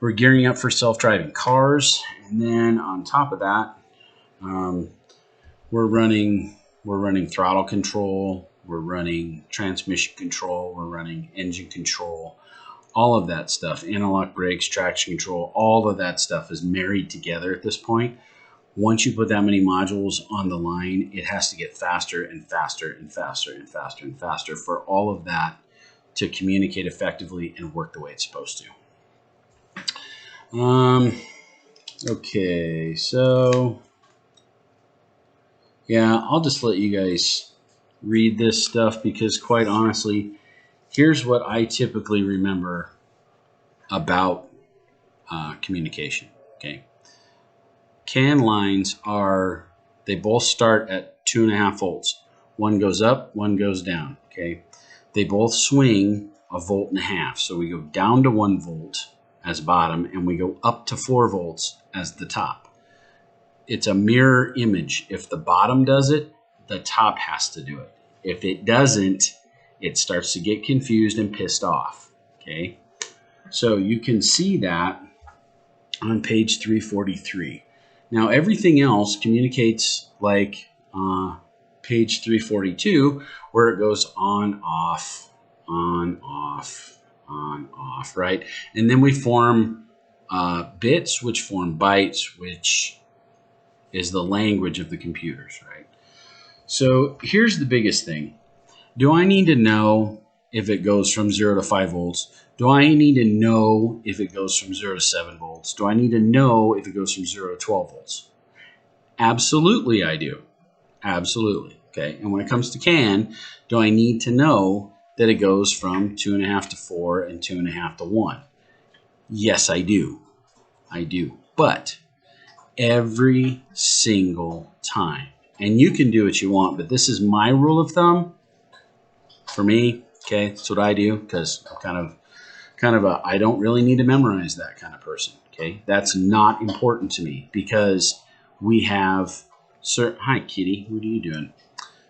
Speaker 1: we're gearing up for self-driving cars. And then on top of that, we're running throttle control, we're running transmission control, we're running engine control, all of that stuff, analog brakes, traction control, all of that stuff is married together at this point. Once you put that many modules on the line, it has to get faster and faster and faster and faster and faster for all of that to communicate effectively and work the way it's supposed to. Okay, so yeah, I'll just let you guys read this stuff because quite honestly, here's what I typically remember about communication, okay? CAN lines they both start at 2.5 volts. One goes up, one goes down, okay? They both swing 1.5 volts. So we go down to 1 volt as bottom, and we go up to 4 volts as the top. It's a mirror image. If the bottom does it, the top has to do it. If it doesn't, it starts to get confused and pissed off, okay? So you can see that on page 343. Now, everything else communicates like page 342, where it goes on, off, on, off, on, off, right? And then we form bits, which form bytes, which is the language of the computers, right? So here's the biggest thing. Do I need to know if it goes from 0 to 5 volts? Do I need to know if it goes from 0 to 7 volts? Do I need to know if it goes from 0 to 12 volts? Absolutely, I do. Absolutely. Okay. And when it comes to CAN, do I need to know that it goes from 2.5 to 4 and 2.5 to 1? Yes, I do. I do. But every single time, and you can do what you want, but this is my rule of thumb for me. Okay, that's what I do because I'm kind of a I don't really need to memorize that kind of person. Okay, that's not important to me because we have hi Kitty, what are you doing?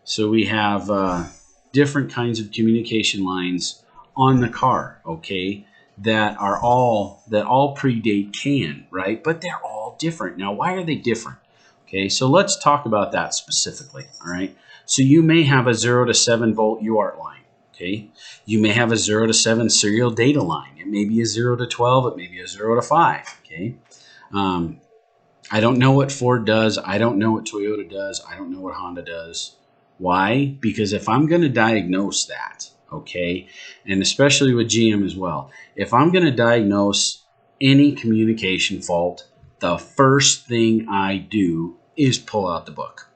Speaker 1: So we have different kinds of communication lines on the car. Okay, that all predate CAN, right? But they're all different. Now, why are they different? Okay, so let's talk about that specifically. All right, so you may have a 0 to 7 volt UART line. Okay, you may have a 0 to 7 serial data line. It may be a 0 to 12. It may be a 0 to 5. Okay, I don't know what Ford does. I don't know what Toyota does. I don't know what Honda does. Why? Because if I'm going to diagnose that, okay, and especially with GM as well, if I'm going to diagnose any communication fault, the first thing I do is pull out the book.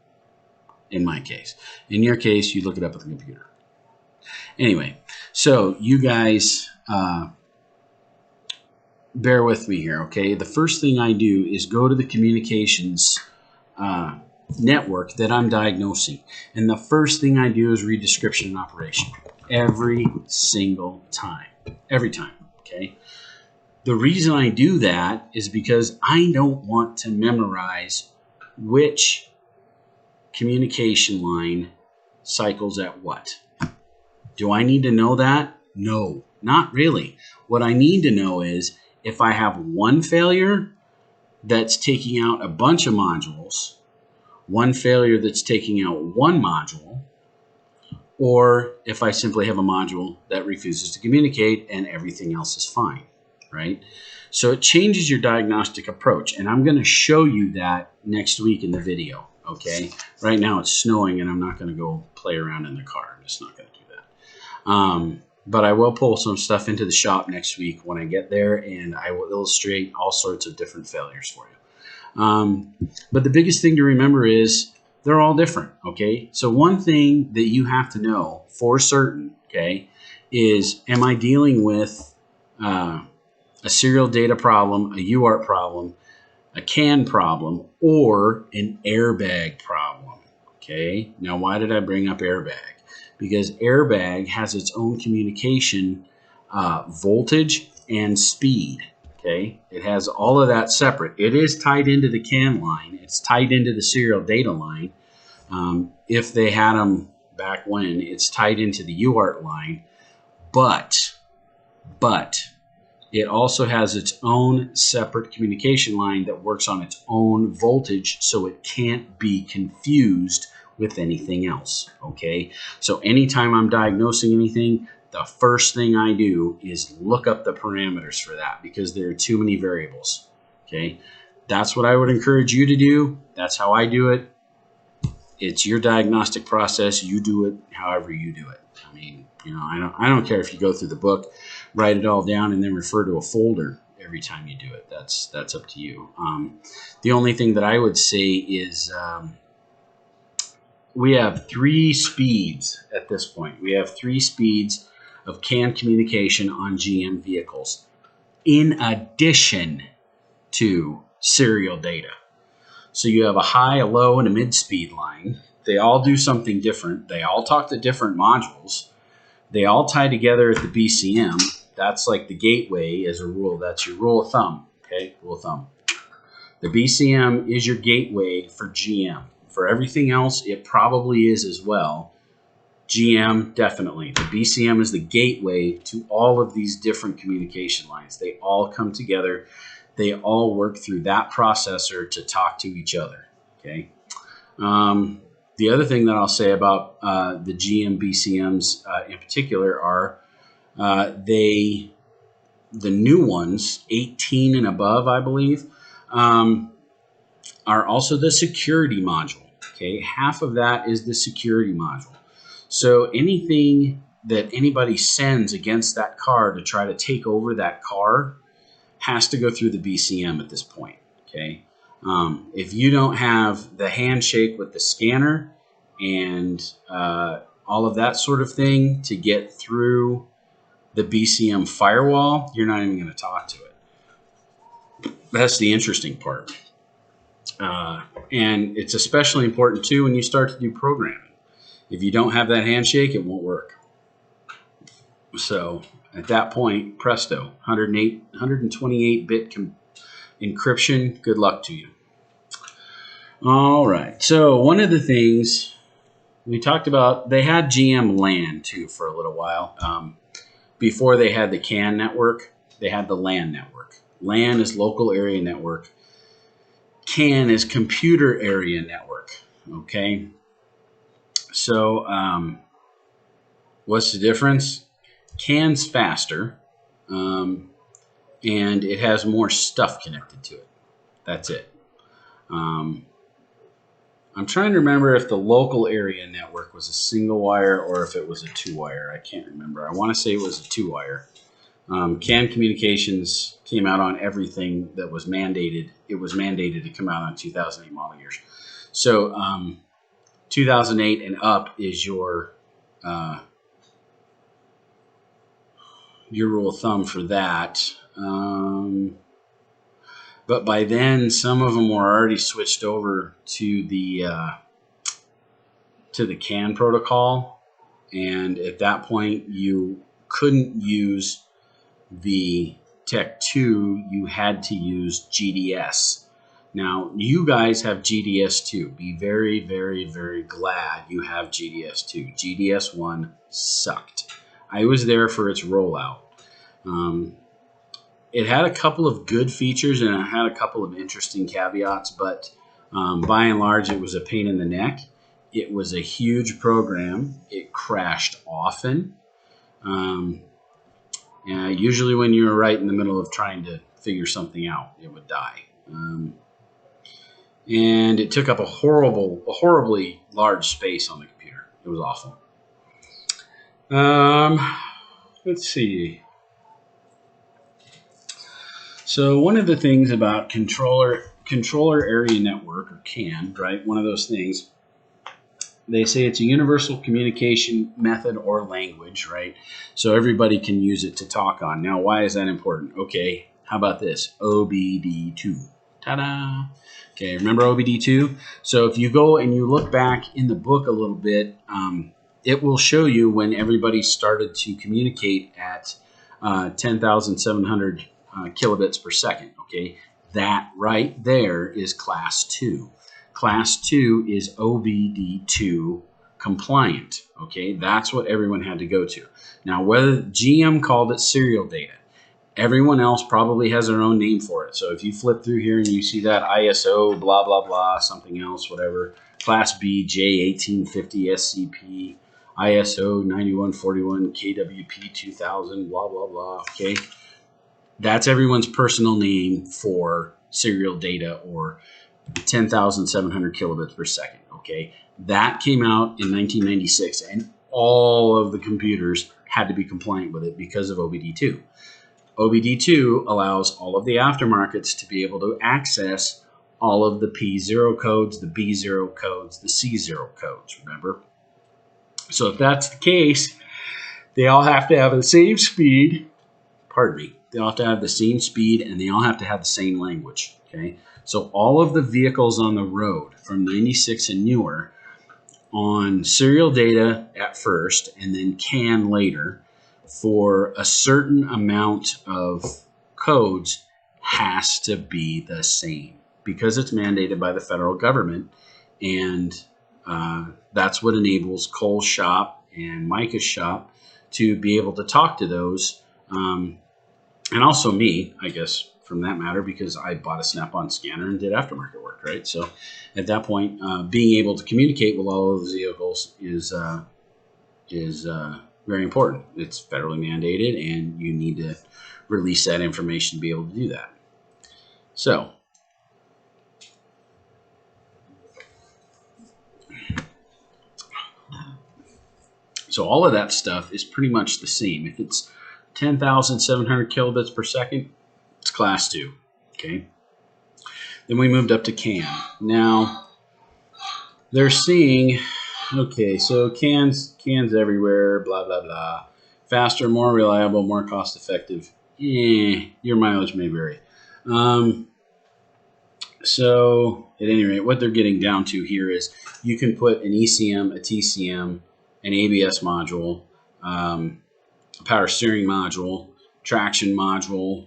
Speaker 1: In my case. In your case, you look it up at the computer. Anyway, so you guys bear with me here, okay? The first thing I do is go to the communications network that I'm diagnosing. And the first thing I do is read description and operation. Every single time. Every time, okay? The reason I do that is because I don't want to memorize which communication line cycles at what? Do I need to know that? No, not really. What I need to know is if I have one failure that's taking out a bunch of modules, one failure that's taking out one module, or if I simply have a module that refuses to communicate and everything else is fine, right? So it changes your diagnostic approach, and I'm going to show you that next week in the video, okay? Right now it's snowing, and I'm not going to go play around in the car. I'm just not going to do that. But I will pull some stuff into the shop next week when I get there, and I will illustrate all sorts of different failures for you. But the biggest thing to remember is they're all different, okay? So one thing that you have to know for certain, okay, is am I dealing with a serial data problem, a UART problem, a CAN problem, or an airbag problem, okay? Now, why did I bring up airbag? Because airbag has its own communication voltage and speed, okay? It has all of that separate. It is tied into the CAN line. It's tied into the serial data line. If they had them back when, it's tied into the UART line. But it also has its own separate communication line that works on its own voltage, so it can't be confused with anything else, okay? So anytime I'm diagnosing anything, the first thing I do is look up the parameters for that because there are too many variables, okay? That's what I would encourage you to do. That's how I do it. It's your diagnostic process. You do it however you do it. I mean, you know, I don't care if you go through the book, write it all down, and then refer to a folder every time you do it. That's up to you. The only thing that I would say is we have 3 speeds at this point. We have 3 speeds of CAN communication on GM vehicles in addition to serial data. So you have a high, a low, and a mid-speed line. They all do something different. They all talk to different modules. They all tie together at the BCM. That's like the gateway as a rule. That's your rule of thumb, okay? Rule of thumb. The BCM is your gateway for GM. For everything else, it probably is as well. GM, definitely. The BCM is the gateway to all of these different communication lines. They all come together. They all work through that processor to talk to each other, okay? The other thing that I'll say about the GM BCMs in particular are the new ones, 18 and above, I believe, are also the security module. Okay, half of that is the security module. So anything that anybody sends against that car to try to take over that car has to go through the BCM at this point. Okay, if you don't have the handshake with the scanner and all of that sort of thing to get through the BCM firewall, you're not even going to talk to it. That's the interesting part. And it's especially important too when you start to do programming. If you don't have that handshake, it won't work. So at that point, presto, 128-bit encryption, good luck to you. All right, so one of the things we talked about, they had GM LAN too for a little while. Before they had the CAN network, they had the LAN network. LAN is local area network. CAN is computer area network, okay? So what's the difference? CAN's faster, and it has more stuff connected to it. That's it. I'm trying to remember if the local area network was a single wire or if it was a 2-wire. I can't remember. I want to say it was a 2-wire. CAN Communications came out on everything that was mandated. It was mandated to come out on 2008 model years. So 2008 and up is your rule of thumb for that. But by then, some of them were already switched over to the CAN protocol, and at that point, you couldn't use the Tech 2. You had to use GDS. Now, you guys have GDS2. Be very, very, very glad you have GDS2. GDS1 sucked. I was there for its rollout. It had a couple of good features and it had a couple of interesting caveats, but by and large, it was a pain in the neck. It was a huge program. It crashed often. Usually when you were right in the middle of trying to figure something out, it would die. And it took up a horribly large space on the computer. It was awful. Let's see. So one of the things about controller area network, or CAN, right? One of those things. They say it's a universal communication method or language, right? So everybody can use it to talk on. Now, why is that important? Okay, how about this? OBD2. Ta-da! Okay, remember OBD2? So if you go and you look back in the book a little bit, it will show you when everybody started to communicate at 10,700 kilobits per second, okay? That right there is class 2. Class 2 is OBD2 compliant, okay? That's what everyone had to go to. Now, whether GM called it serial data, everyone else probably has their own name for it. So if you flip through here and you see that ISO, blah, blah, blah, something else, whatever, Class B, J1850, SCP, ISO 9141, KWP 2000, blah, blah, blah, okay? That's everyone's personal name for serial data or 10,700 kilobits per second, okay? That came out in 1996, and all of the computers had to be compliant with it because of OBD2. OBD2 allows all of the aftermarkets to be able to access all of the P0 codes, the B0 codes, the C0 codes, remember? So if that's the case, they all have to have the same speed, pardon me, they all have to have the same speed and they all have to have the same language, okay? So all of the vehicles on the road from 96 and newer on serial data at first and then CAN later for a certain amount of codes has to be the same because it's mandated by the federal government, and that's what enables Cole's shop and Micah's shop to be able to talk to those, and also me, I guess, from that matter, because I bought a Snap-on scanner and did aftermarket work, right? So at that point, being able to communicate with all of those vehicles is very important. It's federally mandated, and you need to release that information to be able to do that. So all of that stuff is pretty much the same. If it's 10,700 kilobits per second, it's class 2, okay? Then we moved up to CAN. Now, they're seeing, okay, so cans everywhere, blah, blah, blah. Faster, more reliable, more cost-effective. Your mileage may vary. So, at any rate, what they're getting down to here is you can put an ECM, a TCM, an ABS module, a power steering module, traction module,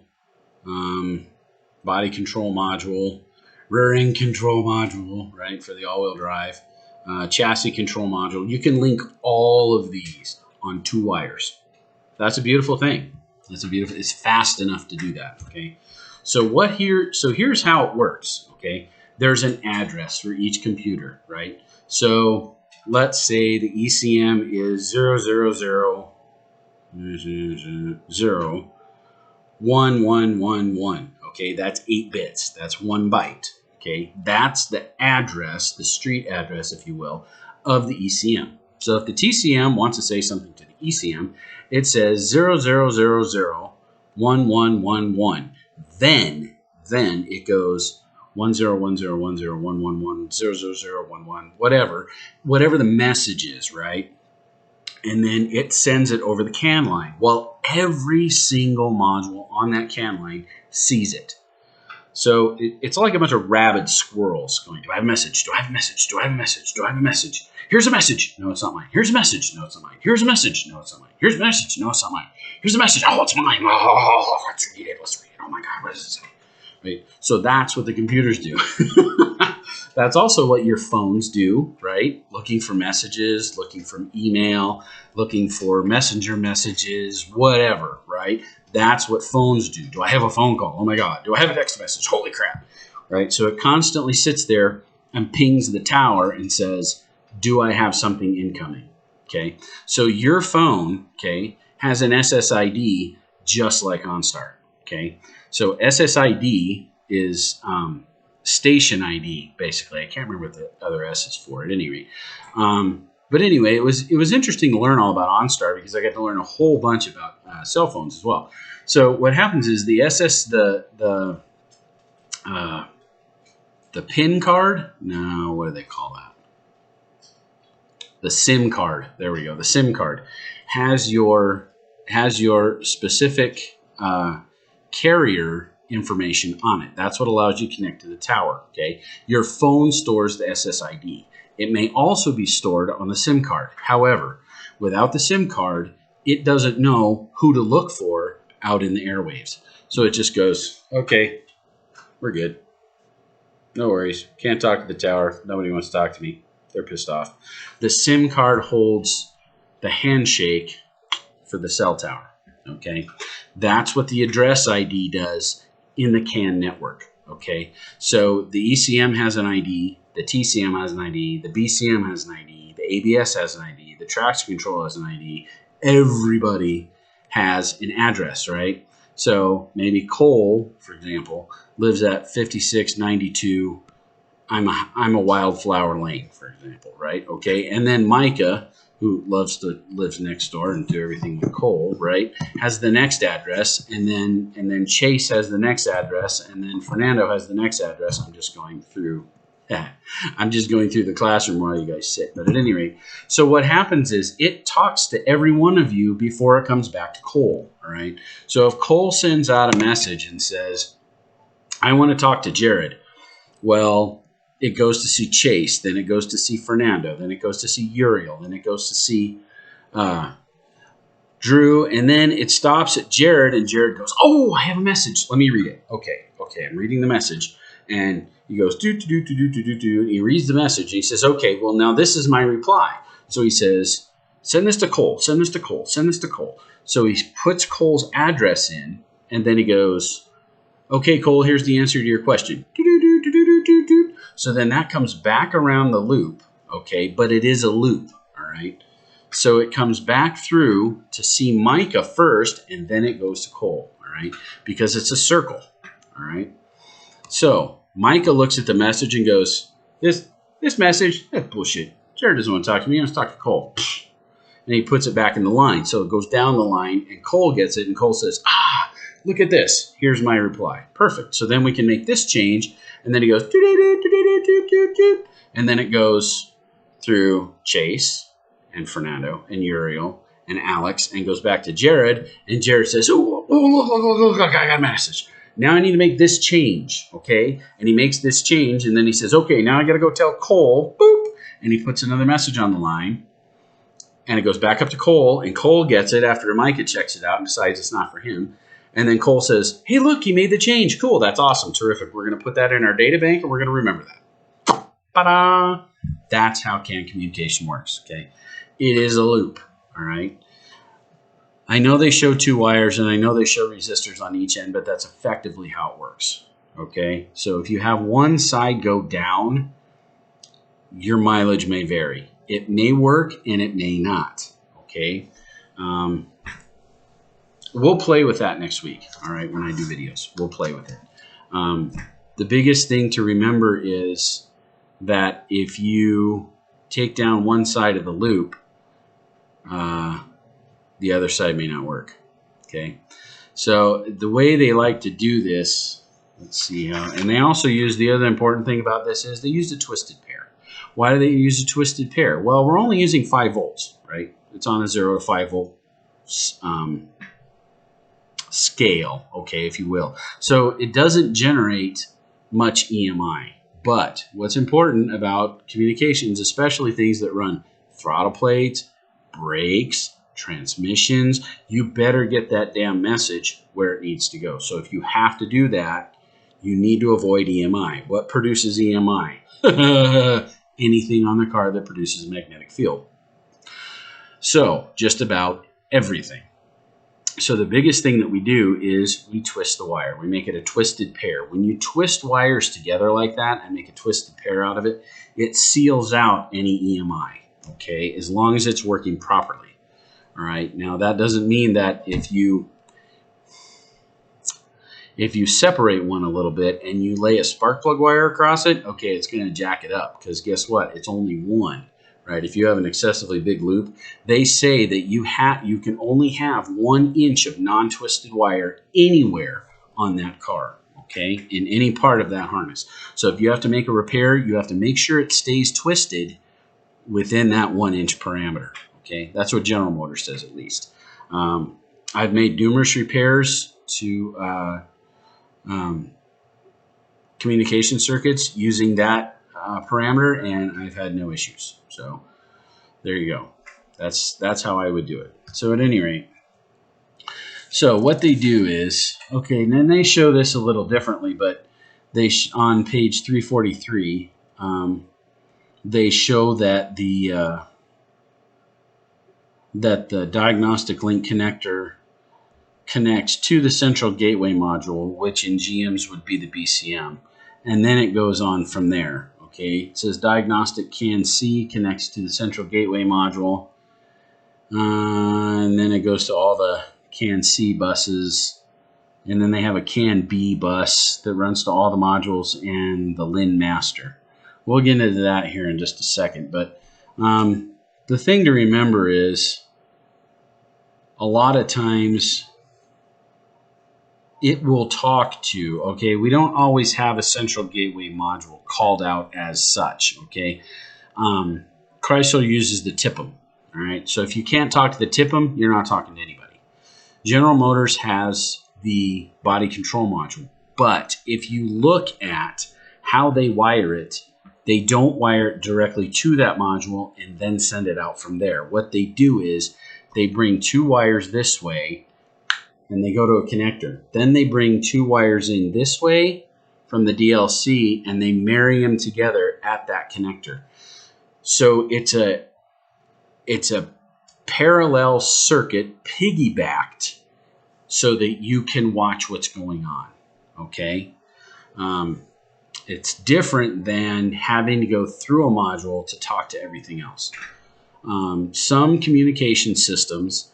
Speaker 1: body control module, rear end control module, right, for the all-wheel drive, chassis control module. You can link all of these on 2 wires. That's a beautiful thing. It's fast enough to do that, okay? So here's how it works, okay? There's an address for each computer, right? So let's say the ECM is 0001111. Okay, that's 8 bits. That's 1 byte. Okay, that's the address, the street address, if you will, of the ECM. So if the TCM wants to say something to the ECM, it says 00001111. Then it goes 10101011100011, whatever the message is, right? And then it sends it over the CAN line. Well, every single module on that CAN line sees it. So it's like a bunch of rabid squirrels going, do I have a message? Do I have a message? Do I have a message? Do I have a message? Here's a message. No, it's not mine. Here's a message. No, it's not mine. Here's a message. No, it's not mine. Here's a message. No, it's not mine. Here's a message. Oh, it's mine. Oh, let's read it. Let's read it. Oh my God, what does it say? right? So that's what the computers do. That's also what your phones do, right? Looking for messages, looking for email, looking for messenger messages, whatever, right? That's what phones do. Do I have a phone call? Oh my God. Do I have a text message? Holy crap, right? So it constantly sits there and pings the tower and says, do I have something incoming? Okay. So your phone, okay, has an SSID just like OnStar. Okay. So SSID is station ID, basically. I can't remember what the other S is for at any rate. But anyway, it was interesting to learn all about OnStar because I got to learn a whole bunch about cell phones as well. So what happens is the PIN card. No, what do they call that? The SIM card. There we go. The SIM card has your specific carrier information on it. That's what allows you to connect to the tower. Okay. Your phone stores the SSID. It may also be stored on the SIM card. However, without the SIM card, it doesn't know who to look for out in the airwaves. So it just goes, okay, we're good. No worries. Can't talk to the tower. Nobody wants to talk to me. They're pissed off. The SIM card holds the handshake for the cell tower. Okay. That's what the address ID does in the CAN network. Okay. So the ECM has an ID, the TCM has an ID, the BCM has an ID, the ABS has an ID, the traction control has an ID. Everybody has an address, right? So maybe Cole, for example, lives at 5692 I'm a Wildflower Lane, for example, right? Okay, and then Micah, who lives next door and do everything with Cole, right, has the next address, and then Chase has the next address, and then Fernando has the next address. I'm just going through the classroom while you guys sit. But at any rate, so what happens is it talks to every one of you before it comes back to Cole. All right. So if Cole sends out a message and says, "I want to talk to Jared," well, it goes to see Chase, then it goes to see Fernando, then it goes to see Uriel, then it goes to see Drew, and then it stops at Jared, and Jared goes, "Oh, I have a message. Let me read it." Okay, I'm reading the message, and he goes, do, and he reads the message, and he says, "Okay, well, now this is my reply." So he says, "Send this to Cole, send this to Cole, send this to Cole." So he puts Cole's address in, and then he goes, "Okay, Cole, here's the answer to your question." So then that comes back around the loop, okay? But it is a loop, all right? So it comes back through to see Micah first, and then it goes to Cole, all right? Because it's a circle, all right? So Micah looks at the message and goes, this message, that's bullshit. Jared doesn't want to talk to me. He wants to talk to Cole. And he puts it back in the line. So it goes down the line, and Cole gets it, and Cole says, look at this. Here's my reply. Perfect. So then we can make this change. And then he goes, and then it goes through Chase and Fernando and Uriel and Alex and goes back to Jared. And Jared says, oh, look, I got a message. Now I need to make this change, okay? And he makes this change, and then he says, okay, now I got to go tell Cole, boop. And he puts another message on the line. And it goes back up to Cole, and Cole gets it after Micah checks it out and decides it's not for him. And then Cole says, hey, look, he made the change. Cool, that's awesome, terrific. We're going to put that in our data bank, and we're going to remember that. Ta-da! That's how CAN communication works, okay? It is a loop, all right? I know they show two wires, and I know they show resistors on each end, but that's effectively how it works, okay? So if you have one side go down, your mileage may vary. It may work, and it may not, okay? We'll play with that next week, all right, when I do videos. We'll play with it. The biggest thing to remember is that if you take down one side of the loop, the other side may not work, okay? So the way they like to do this, let's see how, and they also use, the other important thing about this is they use a twisted pair. Why do they use a twisted pair? Well, we're only using 5 volts, right? It's on a 0 to 5 volt scale, okay, if you will. So it doesn't generate much EMI. But what's important about communications, especially things that run throttle plates, brakes, transmissions, you better get that damn message where it needs to go. So if you have to do that, you need to avoid EMI. What produces EMI? Anything on the car that produces a magnetic field. So just about everything. So the biggest thing that we do is we twist the wire. We make it a twisted pair. When you twist wires together like that and make a twisted pair out of it, it seals out any EMI, okay, as long as it's working properly. All right. Now that doesn't mean that if you separate one a little bit and you lay a spark plug wire across it, okay, it's going to jack it up because guess what? It's only one. Right? If you have an excessively big loop, they say that you can only have 1 inch of non-twisted wire anywhere on that car, okay, in any part of that harness. So if you have to make a repair, you have to make sure it stays twisted within that 1 inch parameter, okay? That's what General Motors says, at least. I've made numerous repairs to communication circuits using that parameter, and I've had no issues. So there you go. That's how I would do it. So at any rate, so what they do is, okay, and then they show this a little differently, but they on page 343, they show that the diagnostic link connector connects to the central gateway module, which in GM's would be the BCM, and then it goes on from there. Okay, it says diagnostic CAN C connects to the central gateway module, and then it goes to all the CAN C buses, and then they have a CAN B bus that runs to all the modules and the LIN master. We'll get into that here in just a second, but the thing to remember is a lot of times it will talk to, okay, we don't always have a central gateway module called out as such, okay. Chrysler uses the TIPM, all right. So if you can't talk to the TIPM, you're not talking to anybody. General Motors has the body control module, but if you look at how they wire it, they don't wire it directly to that module and then send it out from there. What they do is they bring 2 wires this way and they go to a connector. Then they bring 2 wires in this way from the DLC and they marry them together at that connector. So it's a parallel circuit piggybacked so that you can watch what's going on, okay? It's different than having to go through a module to talk to everything else. Some communication systems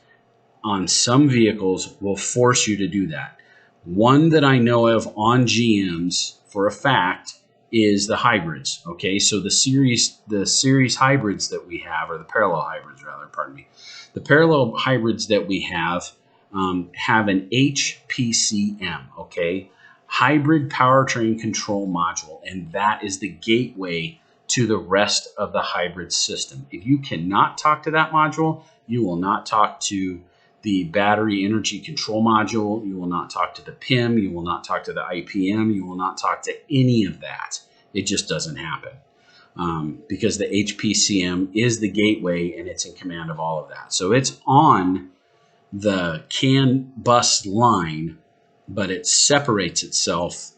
Speaker 1: on some vehicles will force you to do that. One that I know of on GMs for a fact is the hybrids. Okay, so the series hybrids that we have, or the parallel hybrids rather, pardon me. The parallel hybrids that we have an HPCM, okay, hybrid powertrain control module, and that is the gateway to the rest of the hybrid system. If you cannot talk to that module, you will not talk to the battery energy control module, you will not talk to the PIM, you will not talk to the IPM, you will not talk to any of that. It just doesn't happen because the HPCM is the gateway and it's in command of all of that. So it's on the CAN bus line, but it separates itself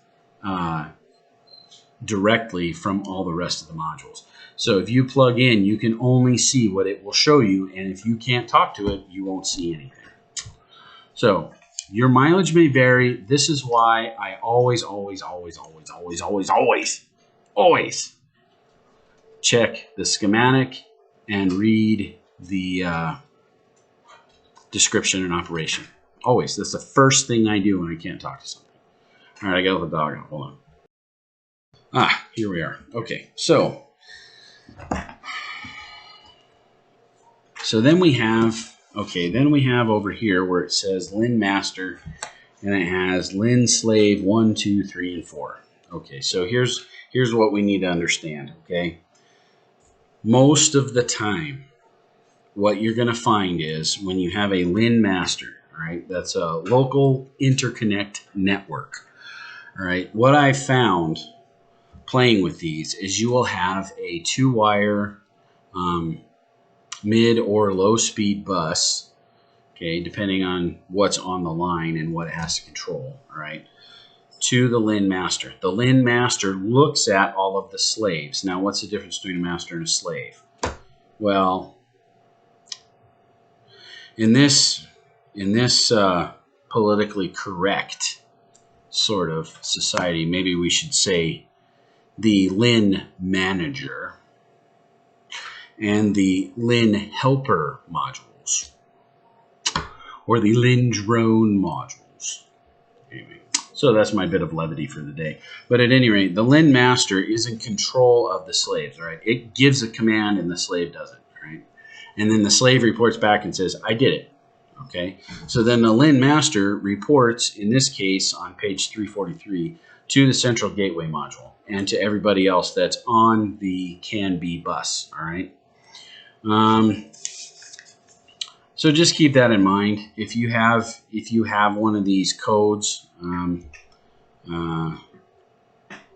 Speaker 1: directly from all the rest of the modules. So if you plug in, you can only see what it will show you, and if you can't talk to it, you won't see anything. So your mileage may vary. This is why I always check the schematic and read the description and operation. Always. That's the first thing I do when I can't talk to something. All right, I got the dog out. Hold on. Here we are. Okay, so then we have, over here where it says LIN master, and it has LIN slave 1, 2, 3, and 4. Okay, so here's what we need to understand, okay? Most of the time, what you're going to find is when you have a LIN master, all right, that's a local interconnect network, all right? What I found playing with these is you will have a 2-wire mid or low speed bus, okay, depending on what's on the line and what it has to control, all right? to the Lin master. The Lin master looks at all of the slaves. Now, what's the difference between a master and a slave? Well, in this politically correct sort of society, maybe we should say the Lin manager and the Lin helper modules, or the Lin drone modules. Anyway, so that's my bit of levity for the day. But at any rate, the Lin master is in control of the slaves, right? It gives a command and the slave doesn't, right? And then the slave reports back and says, I did it. Okay, so then the Lin master reports, in this case on page 343, to the central gateway module and to everybody else that's on the CAN-B bus. All right. So just keep that in mind. If you have one of these codes,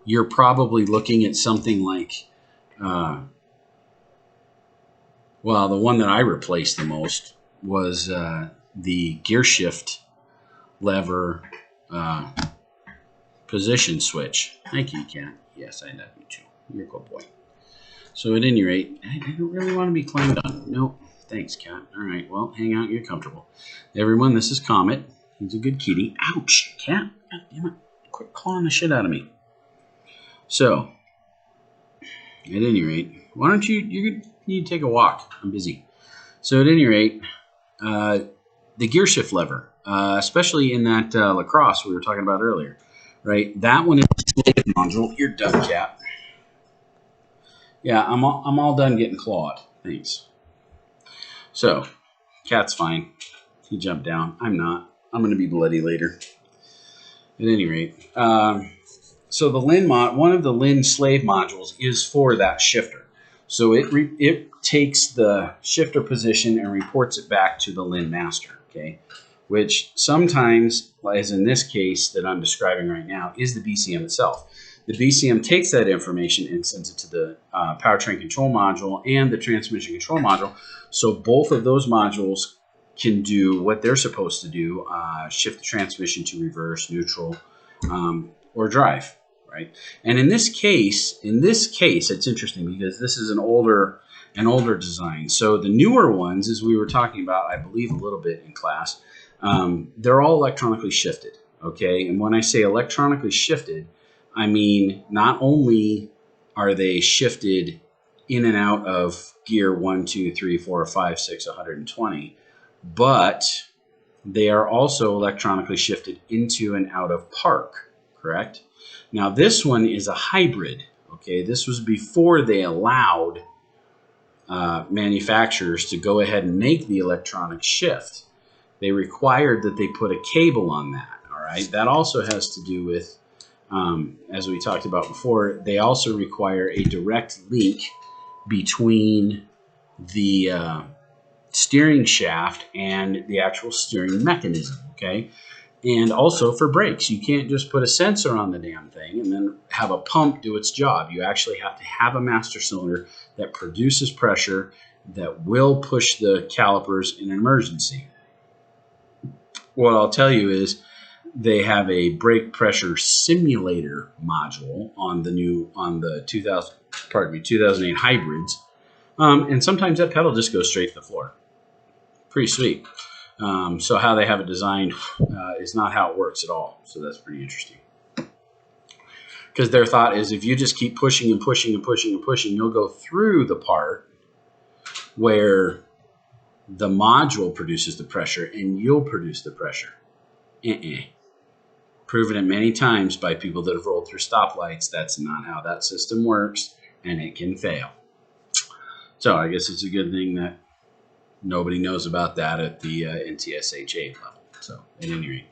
Speaker 1: you're probably looking at something like, well, the one that I replaced the most was the gear shift lever position switch. Thank you, Cat. Yes, I love you too. You're a good boy. So at any rate, I don't really want to be climbed on. Nope. Thanks, Cat. All right. Well, hang out. You're comfortable. Everyone, this is Comet. He's a good kitty. Ouch, Cat. God damn it. Quit clawing the shit out of me. So, at any rate, why don't you need to take a walk. I'm busy. So at any rate, the gear shift lever, especially in that lacrosse we were talking about earlier, right? That one is the slave module. You're done, Cat. Yeah, I'm all done getting clawed. Thanks. So, Cat's fine. He jumped down. I'm not. I'm going to be bloody later. At any rate, so the Lin one of the Lin slave modules is for that shifter. So it takes the shifter position and reports it back to the Lin master, okay? Which sometimes, as in this case that I'm describing right now, is the BCM itself. The BCM takes that information and sends it to the powertrain control module and the transmission control module. So both of those modules can do what they're supposed to do, shift the transmission to reverse, neutral, or drive. Right. And in this case, it's interesting because this is an older design. So the newer ones, as we were talking about, I believe a little bit in class, they're all electronically shifted. Okay. And when I say electronically shifted, I mean not only are they shifted in and out of gear 1, 2, 3, 4, 5, 6, 120, but they are also electronically shifted into and out of park. Correct? Now this one is a hybrid. Okay, this was before they allowed manufacturers to go ahead and make the electronic shift. They required that they put a cable on that. All right, that also has to do with, as we talked about before, they also require a direct link between the steering shaft and the actual steering mechanism. Okay. And also for brakes, you can't just put a sensor on the damn thing and then have a pump do its job. You actually have to have a master cylinder that produces pressure that will push the calipers in an emergency. What I'll tell you is they have a brake pressure simulator module on the 2008 hybrids, and sometimes that pedal just goes straight to the floor. Pretty sweet. So how they have it designed is not how it works at all. So that's pretty interesting. Because their thought is if you just keep pushing and pushing and pushing and pushing, you'll go through the part where the module produces the pressure and you'll produce the pressure. Proven it many times by people that have rolled through stoplights. That's not how that system works, and it can fail. So I guess it's a good thing that nobody knows about that at the NTSH8 level. So at any rate.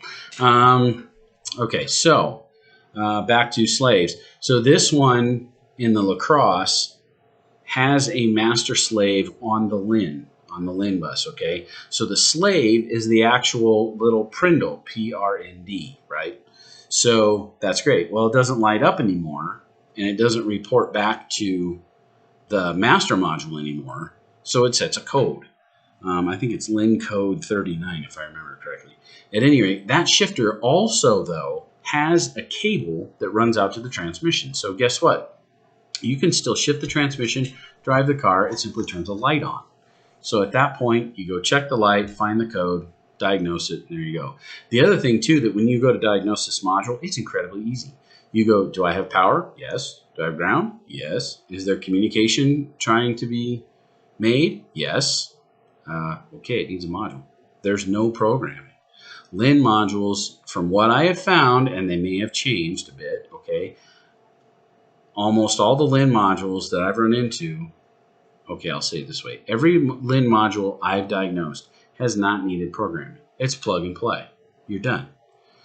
Speaker 1: Okay, so back to slaves. So this one in the lacrosse has a master slave on the Lin bus, okay? So the slave is the actual little Prindle, PRND, right? So that's great. Well, it doesn't light up anymore, and it doesn't report back to the master module anymore, so it sets a code. I think it's Lin code 39, if I remember correctly. At any rate, that shifter also, though, has a cable that runs out to the transmission. So guess what? You can still shift the transmission, drive the car, it simply turns a light on. So at that point, you go check the light, find the code, diagnose it, and there you go. The other thing too, that when you go to diagnose this module, it's incredibly easy. You go, do I have power? Yes. Do I have ground? Yes. Is there communication trying to be made? Yes. Okay, it needs a module. There's no programming. LIN modules, from what I have found, and they may have changed a bit, okay, almost all the LIN modules that I've run into, okay, I'll say it this way. Every LIN module I've diagnosed has not needed programming. It's plug and play. You're done.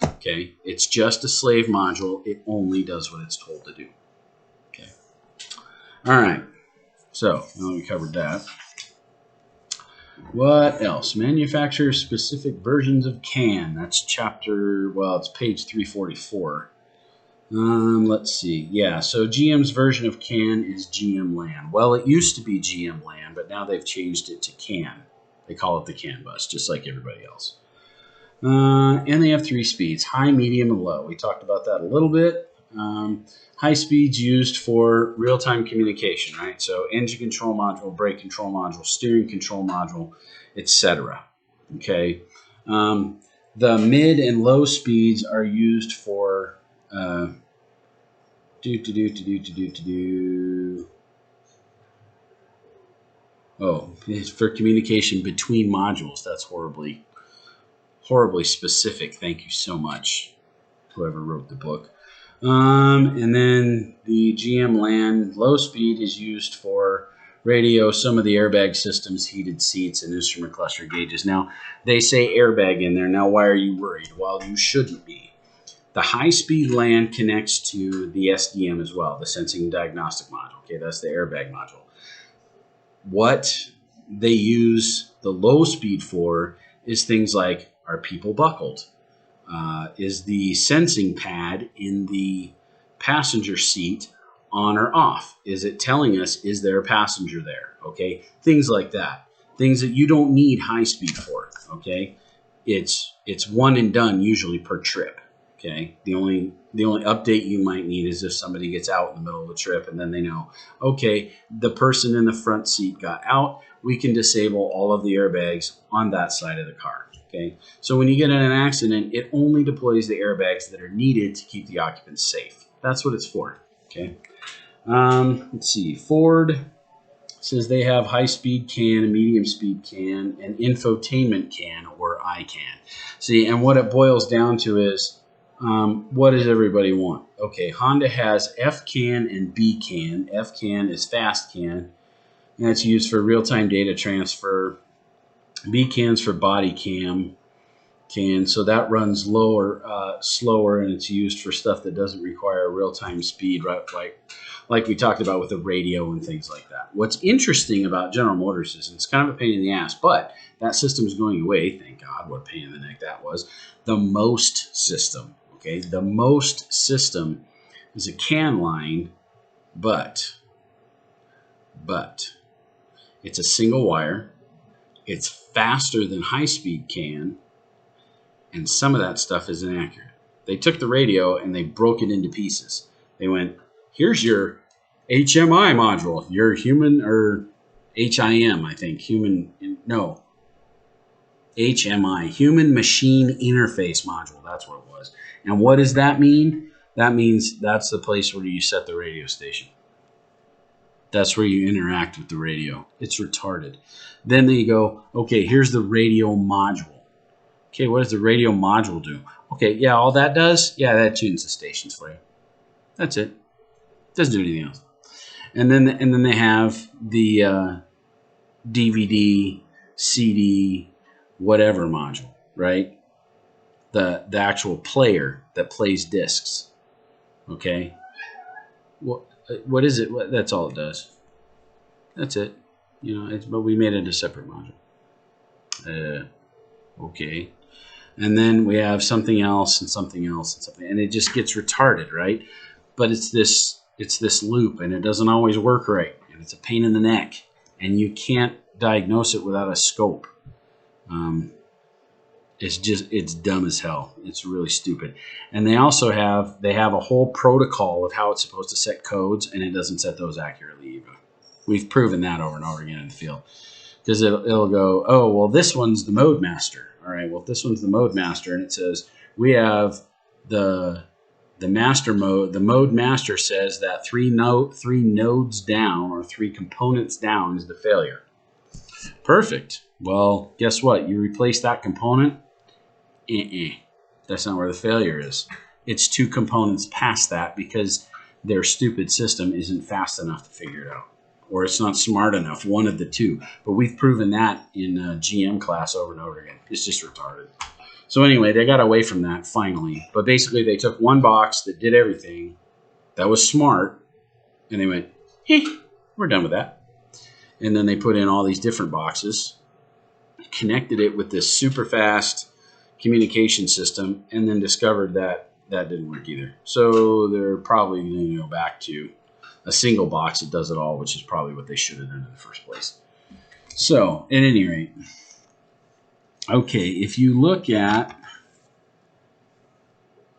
Speaker 1: Okay? It's just a slave module. It only does what it's told to do. Okay. All right. So, now we covered that. What else? Manufacturer-specific versions of CAN. That's chapter, well, it's page 344. Let's see. Yeah, so GM's version of CAN is GM LAN. Well, it used to be GM LAN, but now they've changed it to CAN. They call it the CAN bus, just like everybody else. And they have 3 speeds, high, medium, and low. We talked about that a little bit. High speeds used for real-time communication, right? So engine control module, brake control module, steering control module, etc. Okay. The mid and low speeds are used for oh, it's for communication between modules. That's horribly specific. Thank you so much, whoever wrote the book. And then the GM LAN low speed is used for radio, some of the airbag systems, heated seats, and instrument cluster gauges. Now, they say airbag in there. Now, why are you worried? Well, you shouldn't be. The high-speed LAN connects to the SDM as well, the Sensing and Diagnostic module. Okay, that's the airbag module. What they use the low speed for is things like, are people buckled? Is the sensing pad in the passenger seat on or off? Is it telling us, is there a passenger there? Okay, things like that. Things that you don't need high speed for. Okay, it's one and done usually per trip. Okay, the only update you might need is if somebody gets out in the middle of the trip and then they know, okay, the person in the front seat got out. We can disable all of the airbags on that side of the car. Okay, so when you get in an accident, it only deploys the airbags that are needed to keep the occupants safe. That's what it's for. Okay, let's see. Ford says they have high-speed CAN, medium-speed CAN, and infotainment CAN, or ICAN. See, and what it boils down to is, what does everybody want? Okay, Honda has FCAN and BCAN. FCAN is fast CAN, and it's used for real-time data transfer. BCAN's for body cam CAN, so that runs slower, and it's used for stuff that doesn't require real-time speed, right? Like we talked about with the radio and things like that. What's interesting about General Motors is it's kind of a pain in the ass, but that system is going away. Thank God, what a pain in the neck that was. The MOST system. Okay, the MOST system is a CAN line, but it's a single wire. It's faster than high-speed CAN, and some of that stuff is inaccurate. They took the radio and they broke it into pieces. They went, here's your HMI module, your human, or HIM, I think, HMI, human machine interface module. That's what it was. And what does that mean? That means that's the place where you set the radio station. That's where you interact with the radio. It's retarded. Then they go, okay, here's the radio module. Okay, what does the radio module do? Okay, yeah, all that does, yeah, that tunes the stations for you. That's it. Doesn't do anything else. And then they have the DVD, CD, whatever module, right? The actual player that plays discs. Okay. What is it? That's all it does. That's it. You know, but we made it a separate module. Okay. And then we have something else and something else and something, and it just gets retarded, right? But it's this loop, and it doesn't always work right, and it's a pain in the neck, and you can't diagnose it without a scope. It's dumb as hell. It's really stupid. And they also have a whole protocol of how it's supposed to set codes, and it doesn't set those accurately either. We've proven that over and over again in the field. Because it'll go, oh, well, this one's the mode master. All right, well, if this one's the mode master, and it says we have the master mode, the mode master says that three nodes down or 3 components down is the failure. Perfect. Well, guess what? You replace that component. That's not where the failure is. It's 2 components past that because their stupid system isn't fast enough to figure it out. Or it's not smart enough, one of the 2. But we've proven that in GM class over and over again. It's just retarded. So anyway, they got away from that finally. But basically, they took one box that did everything, that was smart, and they went, we're done with that. And then they put in all these different boxes, connected it with this super fast communication system, and then discovered that that didn't work either. So they're probably going to go back to a single box that does it all, which is probably what they should have done in the first place. So, at any rate, okay, if you look at,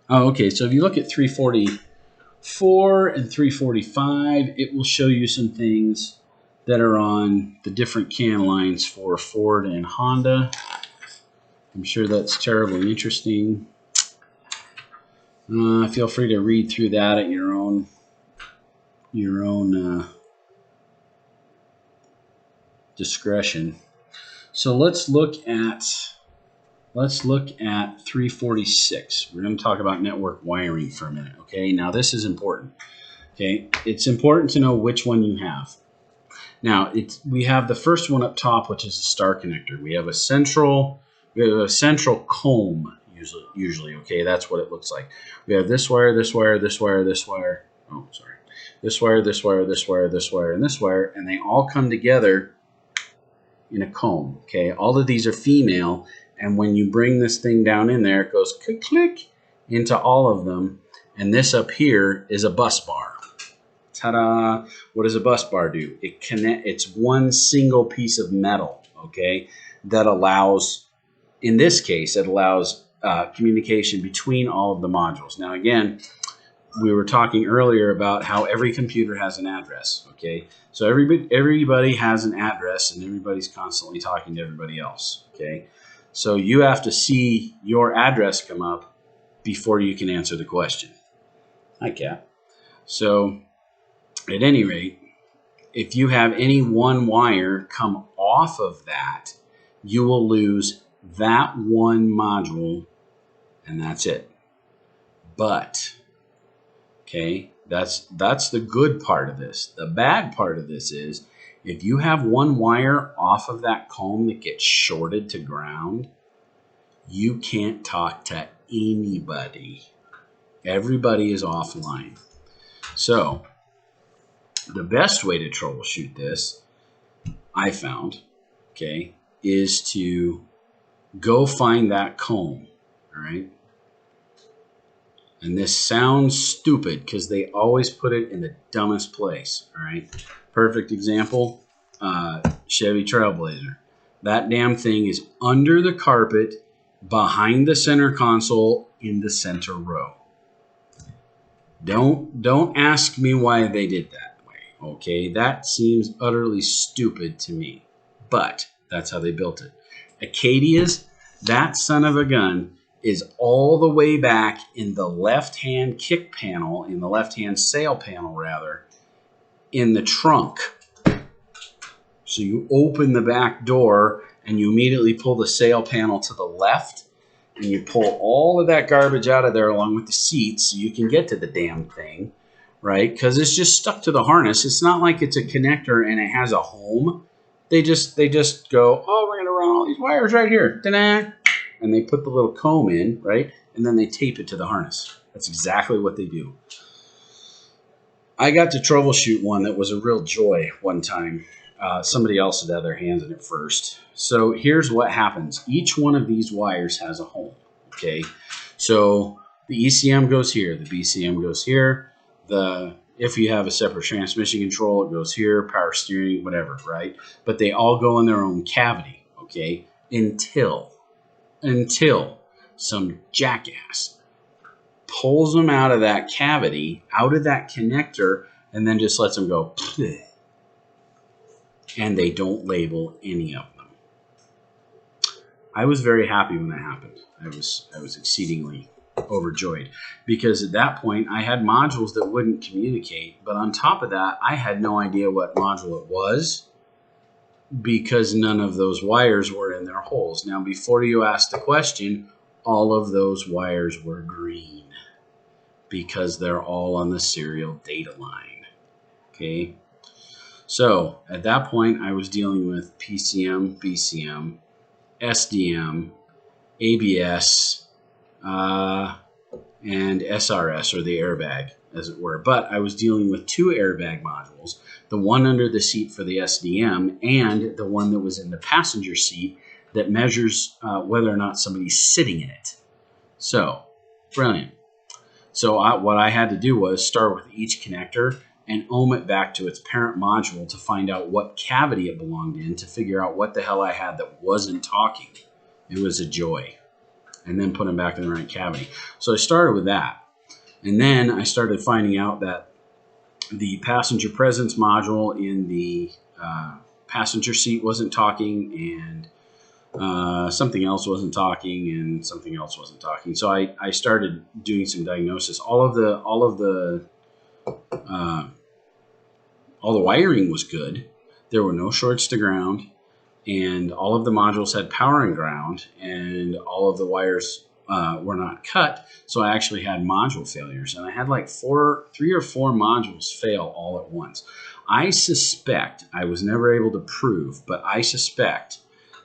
Speaker 1: so if you look at 344 and 345, it will show you some things that are on the different CAN lines for Ford and Honda. I'm sure that's terribly interesting. Feel free to read through that at your own discretion. So let's look at 346. We're going to talk about network wiring for a minute. Okay, now this is important. Okay, it's important to know which one you have. Now we have the first one up top, which is a star connector. We have a central comb usually. Okay, that's what it looks like. We have this wire, this wire, this wire, this wire. Oh, sorry. This wire, this wire, this wire, this wire, and this wire, and they all come together in a comb. Okay, all of these are female, and when you bring this thing down in there, it goes click click into all of them, and this up here is a bus bar. Ta-da! What does a bus bar do? It's one single piece of metal, okay, that allows, in this case, it allows communication between all of the modules. Now, again, we were talking earlier about how every computer has an address, okay? So everybody has an address, and everybody's constantly talking to everybody else, okay? So you have to see your address come up before you can answer the question. Hi, Cat. So at any rate, if you have any one wire come off of that, you will lose that one module, and that's it. But, okay, that's the good part of this. The bad part of this is if you have one wire off of that comb that gets shorted to ground, you can't talk to anybody. Everybody is offline. So the best way to troubleshoot this, I found, okay, is to go find that comb, all right? And this sounds stupid because they always put it in the dumbest place, all right? Perfect example, Chevy Trailblazer. That damn thing is under the carpet, behind the center console, in the center row. Don't ask me why they did that way, okay? That seems utterly stupid to me, but that's how they built it. Acadia's, that son of a gun, is all the way back in the left-hand kick panel, in the left-hand sail panel, rather, in the trunk. So you open the back door, and you immediately pull the sail panel to the left, and you pull all of that garbage out of there along with the seats so you can get to the damn thing, right? Because it's just stuck to the harness. It's not like it's a connector and it has a home. They just go, oh, we're going to run all these wires right here. Ta-da! And they put the little comb in, right? And then they tape it to the harness. That's exactly what they do. I got to troubleshoot one that was a real joy one time. Somebody else had their hands in it first. So here's what happens. Each one of these wires has a home, okay? So the ECM goes here. The BCM goes here. If you have a separate transmission control, it goes here, power steering, whatever, right? But they all go in their own cavity, okay, until until some jackass pulls them out of that cavity, out of that connector, and then just lets them go. And they don't label any of them. I was very happy when that happened. I was exceedingly overjoyed, because at that point I had modules that wouldn't communicate, but on top of that I had no idea what module it was, because none of those wires were in their holes. Now, before you ask the question, all of those wires were green because they're all on the serial data line. Okay, so at that point I was dealing with PCM, BCM, SDM, ABS, and SRS, or the airbag, as it were. But I was dealing with two airbag modules, the one under the seat for the SDM and the one that was in the passenger seat that measures whether or not somebody's sitting in it. So, brilliant. So what I had to do was start with each connector and ohm it back to its parent module to find out what cavity it belonged in, to figure out what the hell I had that wasn't talking. It was a joy. And then put them back in the right cavity. So I started with that. And then I started finding out that the passenger presence module in the passenger seat wasn't talking, and something else wasn't talking, and something else wasn't talking. So I started doing some diagnosis. All the wiring was good. There were no shorts to ground, and all of the modules had power and ground, and all of the wires were not cut. So I actually had module failures, and I had like 3 or 4 modules fail all at once. I suspect, I was never able to prove, but I suspect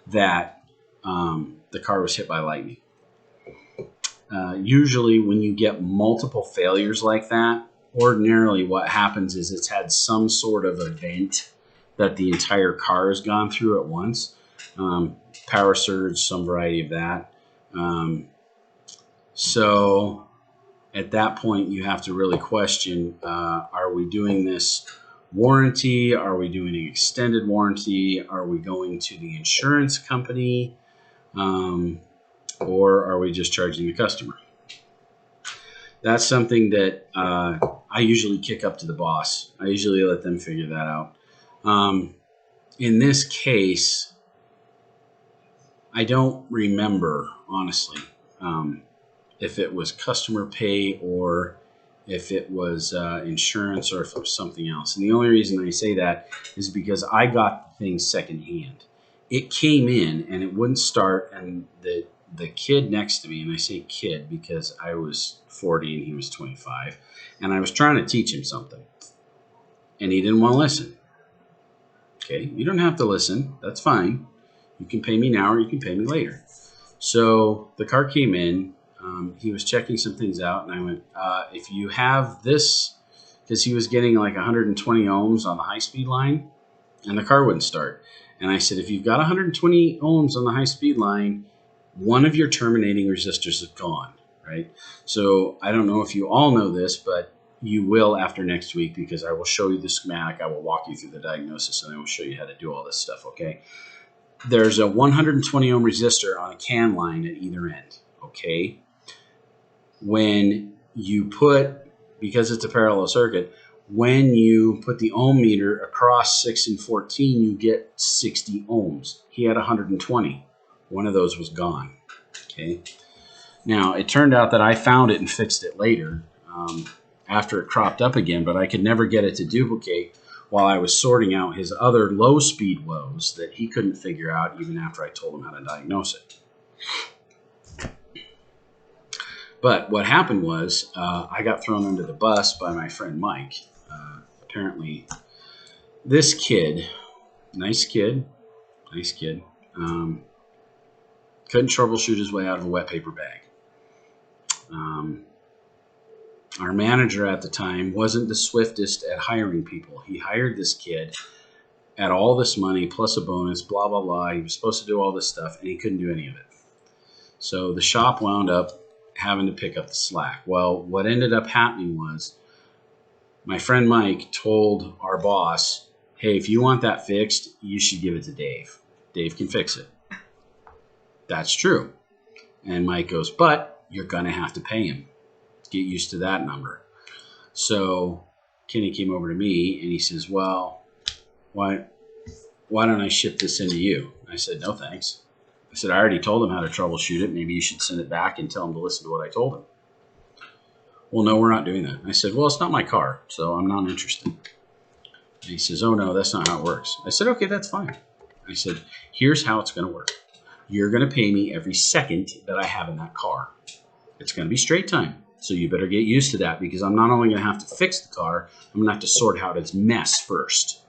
Speaker 1: that the car was hit by lightning. Usually when you get multiple failures like that, ordinarily what happens is it's had some sort of event that the entire car has gone through at once. Power surge, some variety of that. So at that point you have to really question, are we doing this warranty? Are we doing an extended warranty? Are we going to the insurance company? Or are we just charging the customer? That's something that I usually kick up to the boss. I usually let them figure that out. In this case, I don't remember, honestly, if it was customer pay or if it was insurance or if it was something else. And the only reason I say that is because I got the thing secondhand. It came in and it wouldn't start, and the kid next to me, and I say kid because I was 40 and he was 25, and I was trying to teach him something, and he didn't want to listen. Okay, you don't have to listen. That's fine. You can pay me now or you can pay me later. So the car came in. He was checking some things out, and I went, if you have this, because he was getting like 120 ohms on the high-speed line, and the car wouldn't start. And I said, if you've got 120 ohms on the high-speed line, one of your terminating resistors is gone, right? So I don't know if you all know this, but you will after next week, because I will show you the schematic. I will walk you through the diagnosis, and I will show you how to do all this stuff, okay? There's a 120 ohm resistor on a CAN line at either end, okay? When you put, because it's a parallel circuit, when you put the ohm meter across 6 and 14, you get 60 ohms. He had 120. One of those was gone, okay? Now, it turned out that I found it and fixed it later after it cropped up again, but I could never get it to duplicate while I was sorting out his other low-speed woes that he couldn't figure out even after I told him how to diagnose it. But what happened was I got thrown under the bus by my friend Mike. Apparently, this kid, nice kid, couldn't troubleshoot his way out of a wet paper bag. Our manager at the time wasn't the swiftest at hiring people. He hired this kid at all this money plus a bonus, blah, blah, blah. He was supposed to do all this stuff, and he couldn't do any of it. So the shop wound up having to pick up the slack. Well, what ended up happening was my friend Mike told our boss, hey, if you want that fixed, you should give it to Dave. Dave can fix it. That's true. And Mike goes, but you're going to have to pay him. Get used to that number. So Kenny came over to me and he says, well, why don't I ship this into you? I said, no, thanks. I said, I already told him how to troubleshoot it. Maybe you should send it back and tell him to listen to what I told him. Well, no, we're not doing that. I said, well, it's not my car, so I'm not interested. And he says, oh, no, that's not how it works. I said, okay, that's fine. I said, here's how it's going to work. You're going to pay me every second that I have in that car. It's going to be straight time. So you better get used to that because I'm not only going to have to fix the car, I'm going to have to sort out its mess first.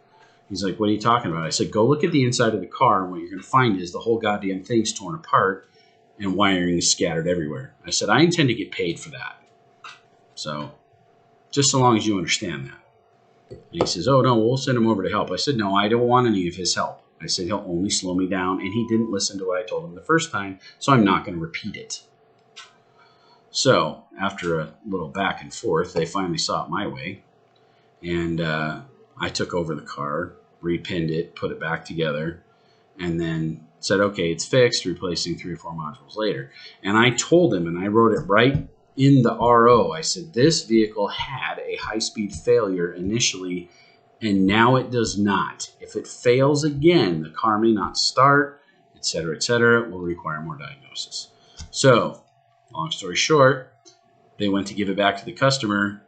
Speaker 1: He's like, what are you talking about? I said, go look at the inside of the car, and what you're going to find is the whole goddamn thing's torn apart and wiring is scattered everywhere. I said, I intend to get paid for that. So just so long as you understand that. And he says, oh, no, we'll send him over to help. I said, no, I don't want any of his help. I said, he'll only slow me down, and he didn't listen to what I told him the first time, so I'm not going to repeat it. So after a little back and forth, they finally saw it my way, and I took over the car, repinned it, put it back together, and then said, okay, it's fixed, replacing 3 or 4 modules later. And I told him, and I wrote it right in the RO, I said, this vehicle had a high-speed failure initially, and now it does not. If it fails again, the car may not start, etc., etc. It will require more diagnosis. So, long story short, they went to give it back to the customer.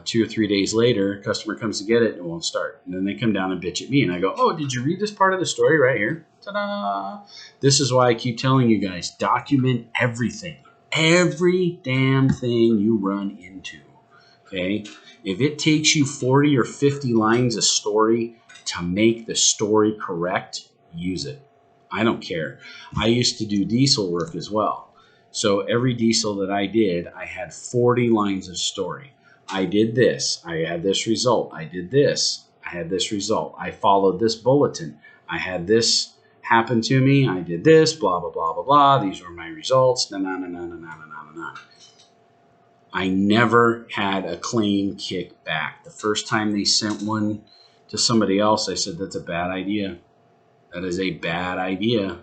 Speaker 1: 2 or 3 days later, customer comes to get it and it won't start. And then they come down and bitch at me. And I go, oh, did you read this part of the story right here? Ta-da! This is why I keep telling you guys, document everything. Every damn thing you run into. Okay? If it takes you 40 or 50 lines of story to make the story correct, use it. I don't care. I used to do diesel work as well. So every diesel that I did, I had 40 lines of story. I did this. I had this result. I did this. I had this result. I followed this bulletin. I had this happen to me. I did this, blah, blah, blah, blah, blah. These were my results. Na, na, na, na, na, na, na, na, na. I never had a claim kick back. The first time they sent one to somebody else, I said, that's a bad idea. That is a bad idea.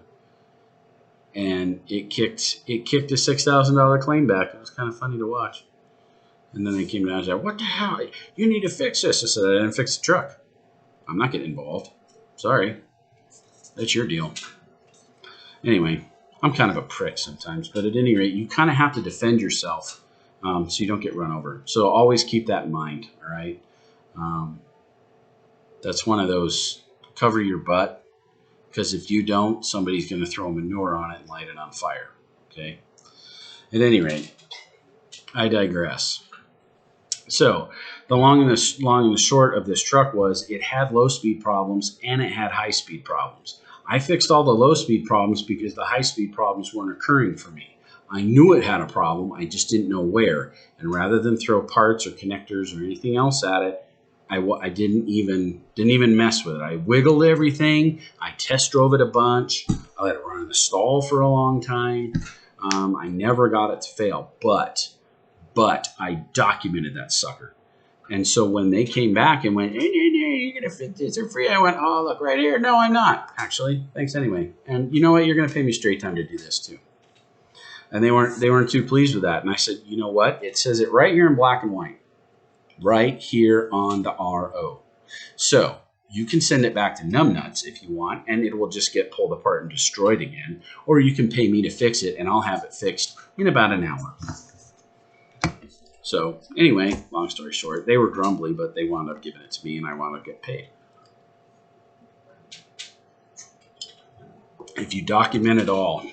Speaker 1: And it kicked a $6,000 claim back. It was kind of funny to watch. And then they came down and said, what the hell? You need to fix this. I said, I didn't fix the truck. I'm not getting involved. Sorry. That's your deal. Anyway, I'm kind of a prick sometimes. But at any rate, you kind of have to defend yourself so you don't get run over. So always keep that in mind, all right? That's one of those, cover your butt. Because if you don't, somebody's going to throw manure on it and light it on fire, okay? At any rate, I digress. So the long and the short of this truck was it had low-speed problems and it had high-speed problems. I fixed all the low-speed problems because the high-speed problems weren't occurring for me. I knew it had a problem, I just didn't know where. And rather than throw parts or connectors or anything else at it, I didn't even mess with it. I wiggled everything. I test drove it a bunch. I let it run in the stall for a long time. I never got it to fail, but I documented that sucker. And so when they came back and went, hey, you're going to fit this for free, I went, oh, look right here. No, I'm not, actually. Thanks anyway. And you know what? You're going to pay me straight time to do this too. And they weren't too pleased with that. And I said, you know what? It says it right here in black and white. Right here on the RO. So you can send it back to Numbnuts if you want, and it will just get pulled apart and destroyed again. Or you can pay me to fix it, and I'll have it fixed in about an hour. So anyway, long story short, they were grumbly, but they wound up giving it to me, and I wound up getting paid. If you document it all,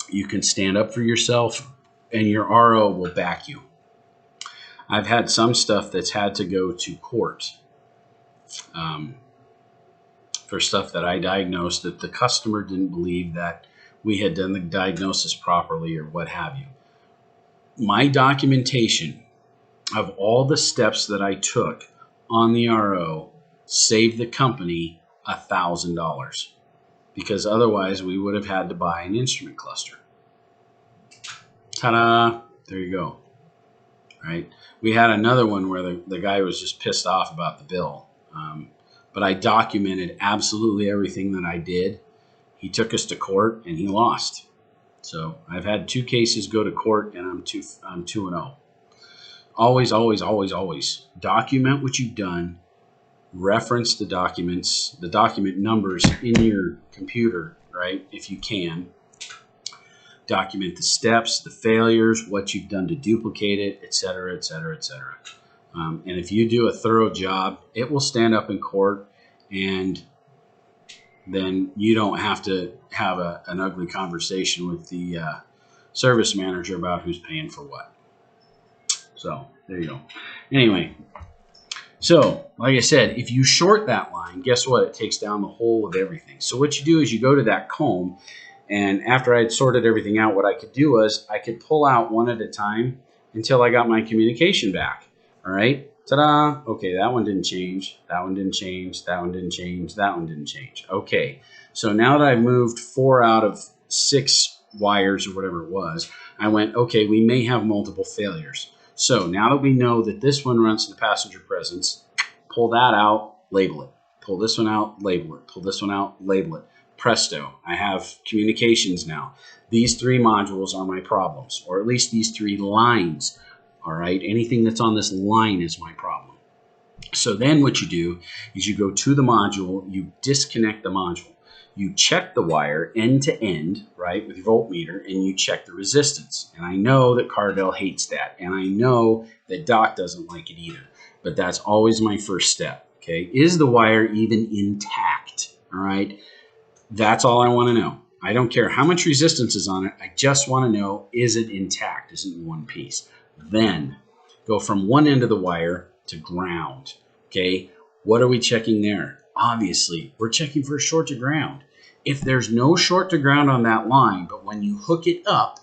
Speaker 1: you can stand up for yourself, and your RO will back you. I've had some stuff that's had to go to court for stuff that I diagnosed that the customer didn't believe that we had done the diagnosis properly or what have you. My documentation of all the steps that I took on the RO saved the company $1,000 because otherwise we would have had to buy an instrument cluster. Ta-da! There you go. Right? We had another one where the guy was just pissed off about the bill. But I documented absolutely everything that I did. He took us to court and he lost. So I've had 2 cases go to court, and I'm 2-0. Always, always, always, always document what you've done. Reference the documents, the document numbers in your computer, right? If you can. Document the steps, the failures, what you've done to duplicate it, etc., etc., etc. And if you do a thorough job, it will stand up in court, and then you don't have to have an ugly conversation with the service manager about who's paying for what. So there you go. Anyway, so like I said, if you short that line, guess what? It takes down the whole of everything. So what you do is you go to that comb, and after I had sorted everything out, what I could do was I could pull out one at a time until I got my communication back. All right. Ta-da. Okay, that one didn't change. That one didn't change. That one didn't change. That one didn't change. Okay. So now that I've moved 4 out of 6 wires or whatever it was, I went, okay, we may have multiple failures. So now that we know that this one runs to the passenger presence, pull that out, label it. Pull this one out, label it. Pull this one out, label it. Presto, I have communications now. These 3 modules are my problems, or at least these 3 lines. All right, anything that's on this line is my problem. So then what you do is you go to the module, you disconnect the module. You check the wire end to end, right, with your voltmeter, and you check the resistance. And I know that Cardell hates that, and I know that Doc doesn't like it either. But that's always my first step, okay? Is the wire even intact, all right? That's all I want to know. I don't care how much resistance is on it. I just want to know, is it intact? Is it in one piece? Then go from one end of the wire to ground, okay? What are we checking there? Obviously, we're checking for a short to ground. If there's no short to ground on that line, but when you hook it up,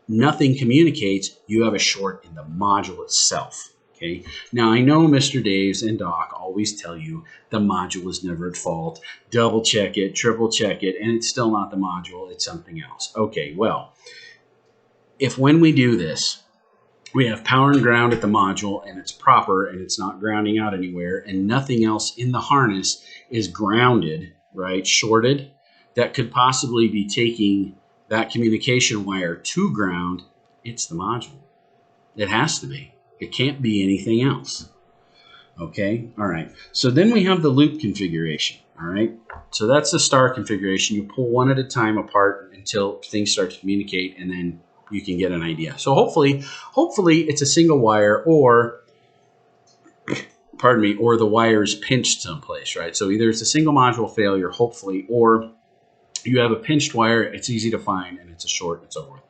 Speaker 1: nothing communicates, you have a short in the module itself. Okay. Now I know Mr. Daves and Doc always tell you the module is never at fault. Double check it, triple check it, and it's still not the module, it's something else. Okay, well, if when we do this, we have power and ground at the module and it's proper and it's not grounding out anywhere and nothing else in the harness is grounded, right, shorted, that could possibly be taking that communication wire to ground, it's the module. It has to be. It can't be anything else. Okay, all right. So then we have the loop configuration, all right? So that's the star configuration. You pull one at a time apart until things start to communicate, and then you can get an idea. So hopefully it's a single wire, or, pardon me, or the wire is pinched someplace, right? So either it's a single module failure, hopefully, or you have a pinched wire, it's easy to find, and it's a short, it's over with.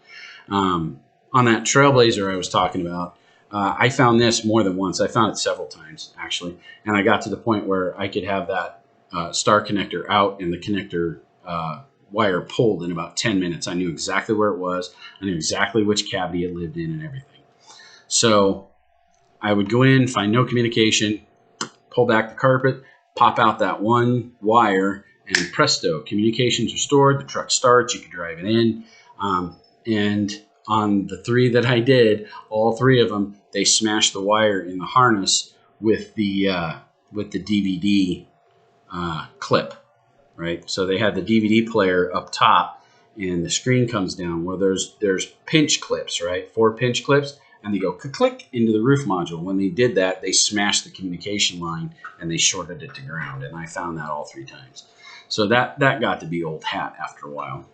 Speaker 1: On that Trailblazer I was talking about, I found this more than once. I found it several times, actually. And I got to the point where I could have that star connector out and the connector wire pulled in about 10 minutes. I knew exactly where it was. I knew exactly which cavity it lived in and everything. So I would go in, find no communication, pull back the carpet, pop out that one wire, and presto, communications restored. The truck starts. You can drive it in. And on the 3 that I did, all 3 of them, they smashed the wire in the harness with the DVD clip, right? So they had the DVD player up top, and the screen comes down where there's pinch clips, right? 4 pinch clips, and they go click into the roof module. When they did that, they smashed the communication line and they shorted it to ground, and I found that all 3 times. So that got to be old hat after a while.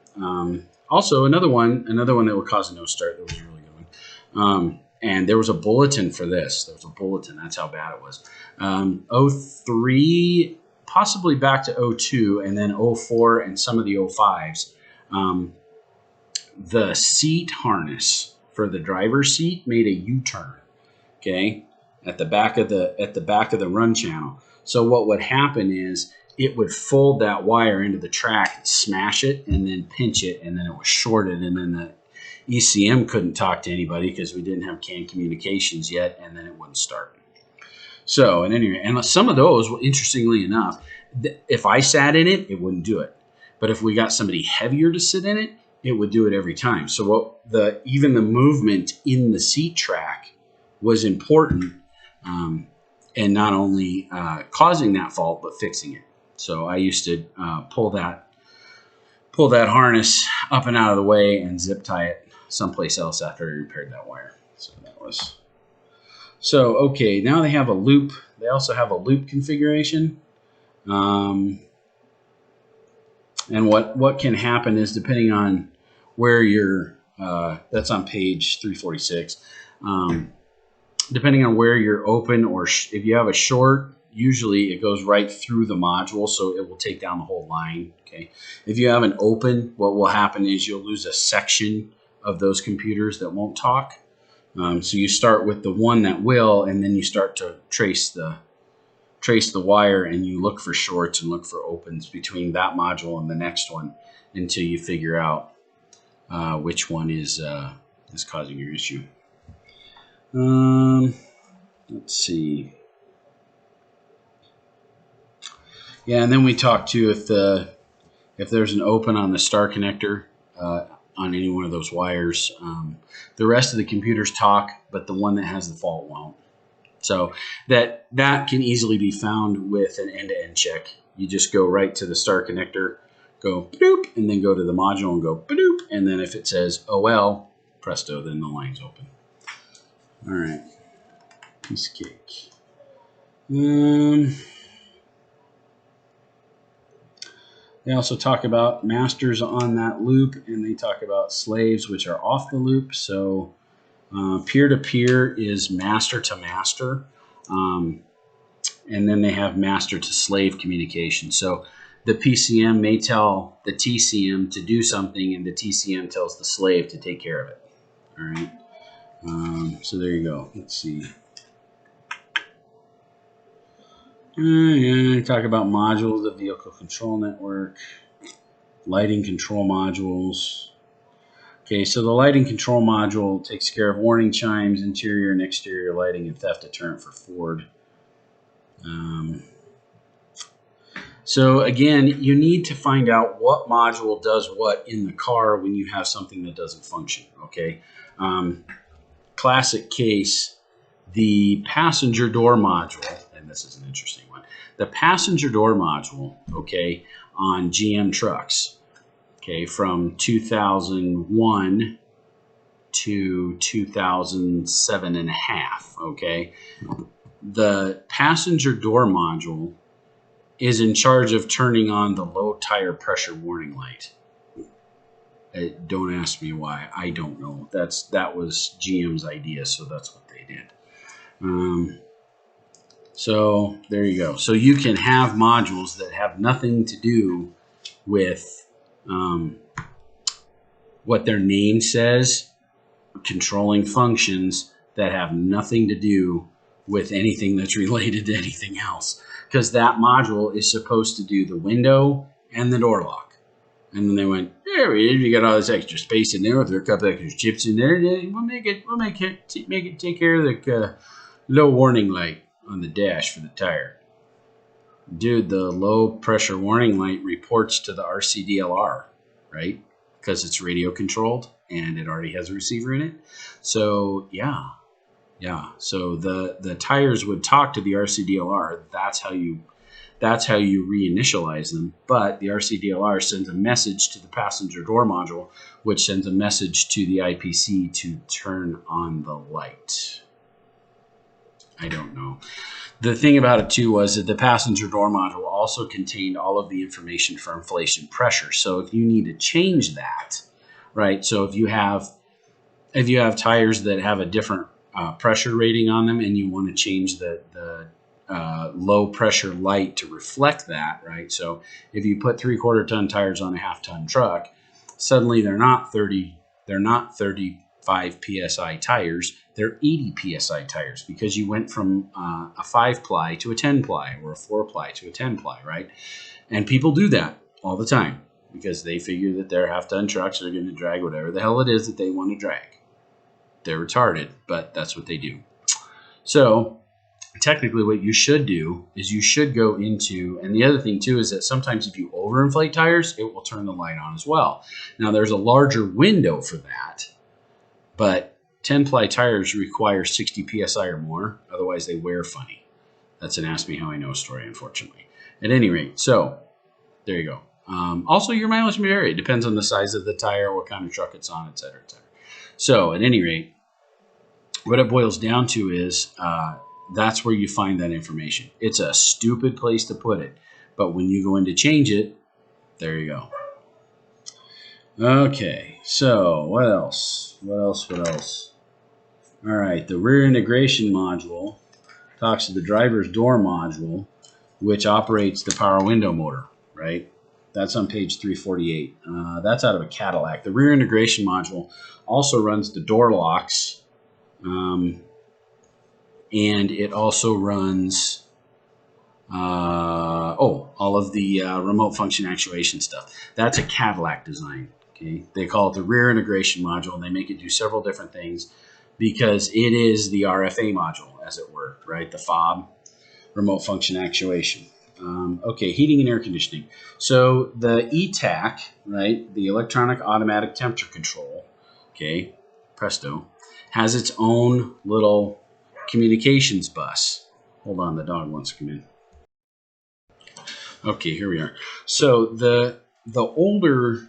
Speaker 1: Also, another one that would cause a no start that was a really good one. And there was a bulletin for this. There was a bulletin. That's how bad it was. 03, possibly back to 02, and then 04 and some of the 05s. The seat harness for the driver's seat made a U-turn. Okay, at the back of the run channel. So what would happen is it would fold that wire into the track, smash it, and then pinch it, and then it was shorted, and then the ECM couldn't talk to anybody because we didn't have CAN communications yet, and then it wouldn't start. So, and anyway, and some of those, interestingly enough, if I sat in it, it wouldn't do it. But if we got somebody heavier to sit in it, it would do it every time. So even the movement in the seat track was important, and not only causing that fault, but fixing it. So I used to pull that harness up and out of the way and zip tie it someplace else after he repaired that wire. So that was okay. Now they have a loop. They also have a loop configuration. And what can happen is, depending on where you're, that's on page 346. Depending on where you're open, or if you have a short, usually it goes right through the module, so it will take down the whole line. Okay. If you have an open, what will happen is you'll lose a section of those computers that won't talk. So you start with the one that will, and then you start to trace the wire, and you look for shorts and look for opens between that module and the next one until you figure out which one is causing your issue. Let's see. Yeah, and then we talked too if there's an open on the star connector on any one of those wires, the rest of the computers talk, but the one that has the fault won't. So that can easily be found with an end-to-end check. You just go right to the star connector, go boop, and then go to the module and go boop, and then if it says OL, presto, then the line's open. All right, piece of cake. They also talk about masters on that loop, and they talk about slaves, which are off the loop. So peer-to-peer is master to master, and then they have master to slave communication. So the PCM may tell the TCM to do something, and the TCM tells the slave to take care of it. All right. So there you go. Let's see. Yeah, talk about modules, the vehicle control network, lighting control modules. Okay, so the lighting control module takes care of warning chimes, interior and exterior lighting, and theft deterrent for Ford. So again, you need to find out what module does what in the car when you have something that doesn't function. Okay, classic case, the passenger door module, and this is an interesting one. The passenger door module, okay, on GM trucks, okay, from 2001 to 2007 and a half, okay, the passenger door module is in charge of turning on the low tire pressure warning light. Don't ask me why. I don't know. That was GM's idea, so that's what they did. So there you go. So you can have modules that have nothing to do with what their name says, controlling functions that have nothing to do with anything that's related to anything else. Because that module is supposed to do the window and the door lock. And then they went, there it is. You got all this extra space in there with a couple extra chips in there. We'll make it take care of the low warning light on the dash for the tire. Dude, the low pressure warning light reports to the RCDLR, right? Because it's radio controlled and it already has a receiver in it. So yeah. So the tires would talk to the RCDLR. That's how you reinitialize them. But the RCDLR sends a message to the passenger door module, which sends a message to the IPC to turn on the light. I don't know. The thing about it too was that the passenger door module also contained all of the information for inflation pressure. So if you need to change that, right? So if you have tires that have a different pressure rating on them, and you want to change the low pressure light to reflect that, right? So if you put 3/4 ton tires on a 1/2 ton truck, suddenly they're not 35 psi tires, they're 80 psi tires, because you went from a 5-ply to a 10-ply, or a 4-ply to a 10-ply, right? And people do that all the time because they figure that their 1/2 ton trucks are going to drag whatever the hell it is that they want to drag. They're retarded, but that's what they do. So technically what you should do is you should go into, and the other thing too is that sometimes if you overinflate tires, it will turn the light on as well. Now there's a larger window for that, but 10-ply tires require 60 psi or more, otherwise they wear funny. That's an Ask Me How I Know story, unfortunately. At any rate, so there you go. Also, your mileage may vary. It depends on the size of the tire, what kind of truck it's on, et cetera, et cetera. So, at any rate, what it boils down to is that's where you find that information. It's a stupid place to put it, but when you go in to change it, there you go. Okay, so what else? What else? All right, the rear integration module talks to the driver's door module, which operates the power window motor, right? That's on page 348. That's out of a Cadillac. The rear integration module also runs the door locks, and it also runs all of the remote function actuation stuff. That's a Cadillac design. Okay, they call it the rear integration module, and they make it do several different things because it is the RFA module, as it were, right? The fob, remote function actuation. Okay, heating and air conditioning. So the ETAC, right, the electronic automatic temperature control, okay, presto, has its own little communications bus. Hold on, the dog wants to come in. Okay, here we are. So the older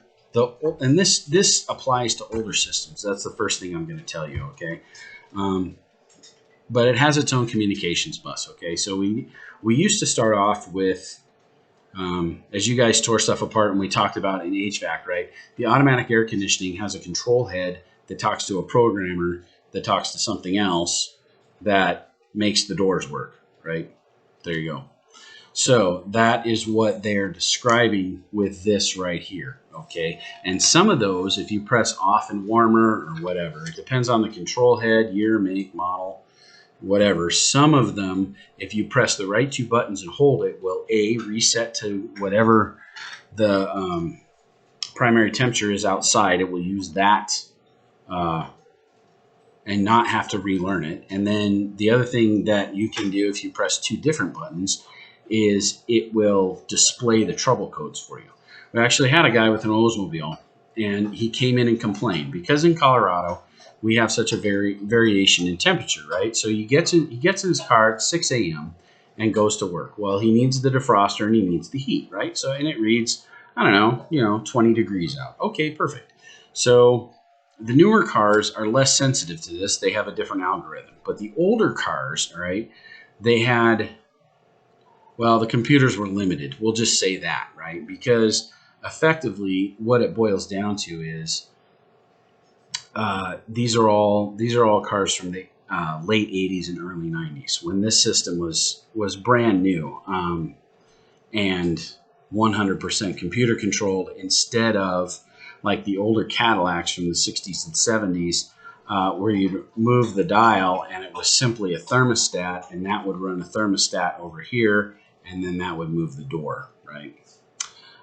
Speaker 1: and this applies to older systems. That's the first thing I'm going to tell you. Okay, but it has its own communications bus. Okay, so we used to start off with as you guys tore stuff apart and we talked about in HVAC, right? The automatic air conditioning has a control head that talks to a programmer that talks to something else that makes the doors work, right? There you go. So that is what they're describing with this right here, okay? And some of those, if you press off and warmer or whatever, it depends on the control head, year, make, model, whatever. Some of them, if you press the right two buttons and hold it, will A, reset to whatever the primary temperature is outside. It will use that and not have to relearn it. And then the other thing that you can do if you press two different buttons is it will display the trouble codes for you. We actually had a guy with an Oldsmobile, and he came in and complained because in Colorado we have such a variation in temperature, right? So he gets in his car at 6 a.m. and goes to work. Well, he needs the defroster and he needs the heat, right? So and it reads, I don't know, 20 degrees out. Okay, perfect. So the newer cars are less sensitive to this. They have a different algorithm. But the older cars, all right, they had, well, the computers were limited. We'll just say that, right? Because effectively what it boils down to is these are all cars from the late 80s and early 90s when this system was brand new and 100% computer controlled instead of like the older Cadillacs from the 60s and 70s where you'd move the dial and it was simply a thermostat, and that would run a thermostat over here, and then that would move the door, right?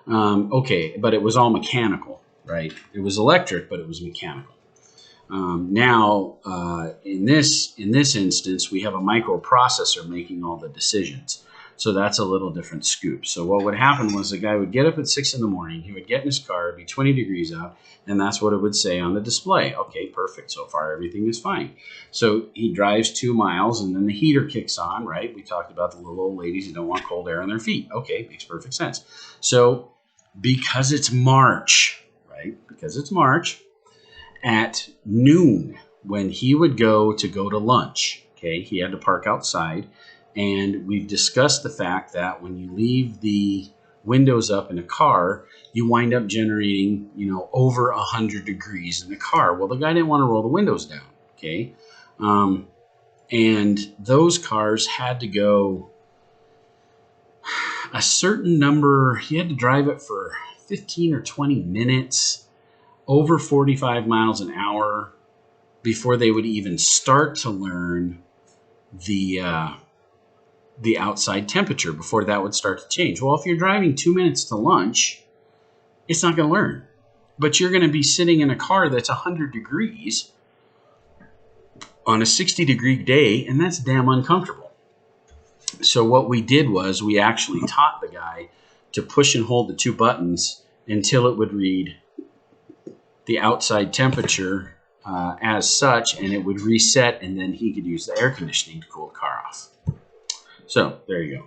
Speaker 1: Okay, but it was all mechanical, right? It was electric, but it was mechanical. Now, in this instance, we have a microprocessor making all the decisions. So that's a little different scoop. So what would happen was the guy would get up at 6 in the morning, he would get in his car, it'd be 20 degrees out, and that's what it would say on the display. Okay, perfect. So far, everything is fine. So he drives 2 miles, and then the heater kicks on, right? We talked about the little old ladies who don't want cold air on their feet. Okay, makes perfect sense. So because it's March, right? Because it's March, at noon, when he would go to lunch, okay, he had to park outside. And we've discussed the fact that when you leave the windows up in a car, you wind up generating, over 100 degrees in the car. Well, the guy didn't want to roll the windows down, okay? And those cars had to go a certain number. He had to drive it for 15 or 20 minutes, over 45 miles an hour, before they would even start to learn the outside temperature, before that would start to change. Well, if you're driving 2 minutes to lunch, it's not going to learn. But you're going to be sitting in a car that's 100 degrees on a 60-degree day, and that's damn uncomfortable. So what we did was we actually taught the guy to push and hold the 2 buttons until it would read the outside temperature as such, and it would reset, and then he could use the air conditioning to cool the car off. So there you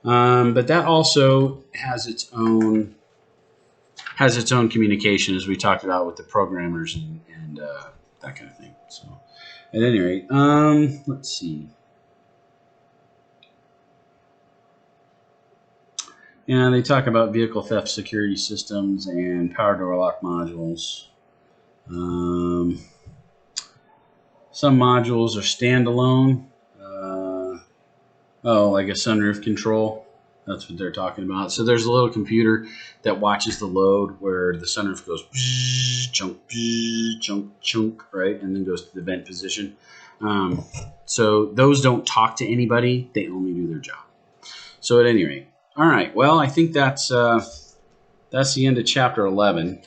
Speaker 1: go. But that also has its own has its own communication, as we talked about with the programmers and that kind of thing. So, at any rate, let's see. Yeah, they talk about vehicle theft security systems and power door lock modules. Um, some modules are standalone. Like a sunroof control. That's what they're talking about. So there's a little computer that watches the load where the sunroof goes chunk, chunk, chunk, right, and then goes to the vent position. So those don't talk to anybody; they only do their job. So at any rate, all right. Well, I think that's the end of chapter 11.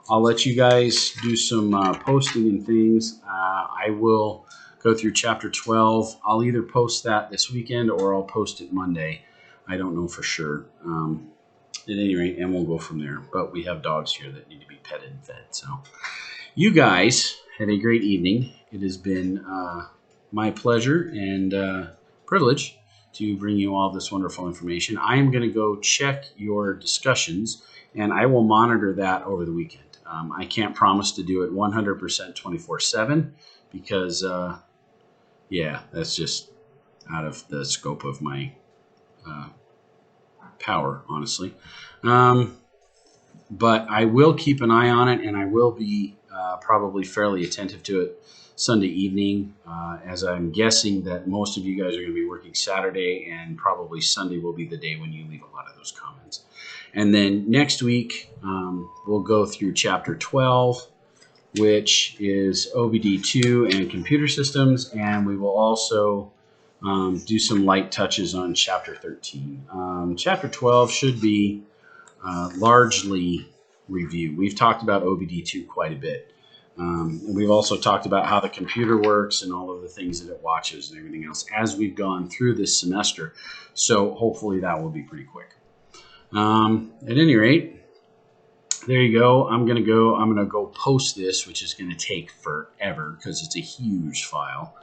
Speaker 1: I'll let you guys do some posting and things. I will go through chapter 12. I'll either post that this weekend or I'll post it Monday. I don't know for sure. At any rate, and we'll go from there. But we have dogs here that need to be petted and fed. So you guys have a great evening. It has been my pleasure and privilege to bring you all this wonderful information. I am going to go check your discussions, and I will monitor that over the weekend. I can't promise to do it 100% 24/7 because, that's just out of the scope of my power, honestly. But I will keep an eye on it, and I will be probably fairly attentive to it Sunday evening, as I'm guessing that most of you guys are going to be working Saturday, and probably Sunday will be the day when you leave a lot of those comments. And then next week, we'll go through chapter 12, which is OBD2 and computer systems, and we will also do some light touches on chapter 13. Chapter 12 should be largely review. We've talked about OBD2 quite a bit. And we've also talked about how the computer works and all of the things that it watches and everything else as we've gone through this semester. So hopefully that will be pretty quick. At any rate, there you go. I'm gonna go post this, which is gonna take forever because it's a huge file.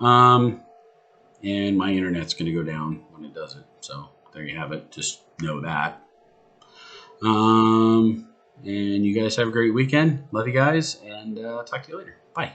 Speaker 1: And my internet's gonna go down when it does it. So there you have it. Just know that. And you guys have a great weekend. Love you guys, and talk to you later. Bye.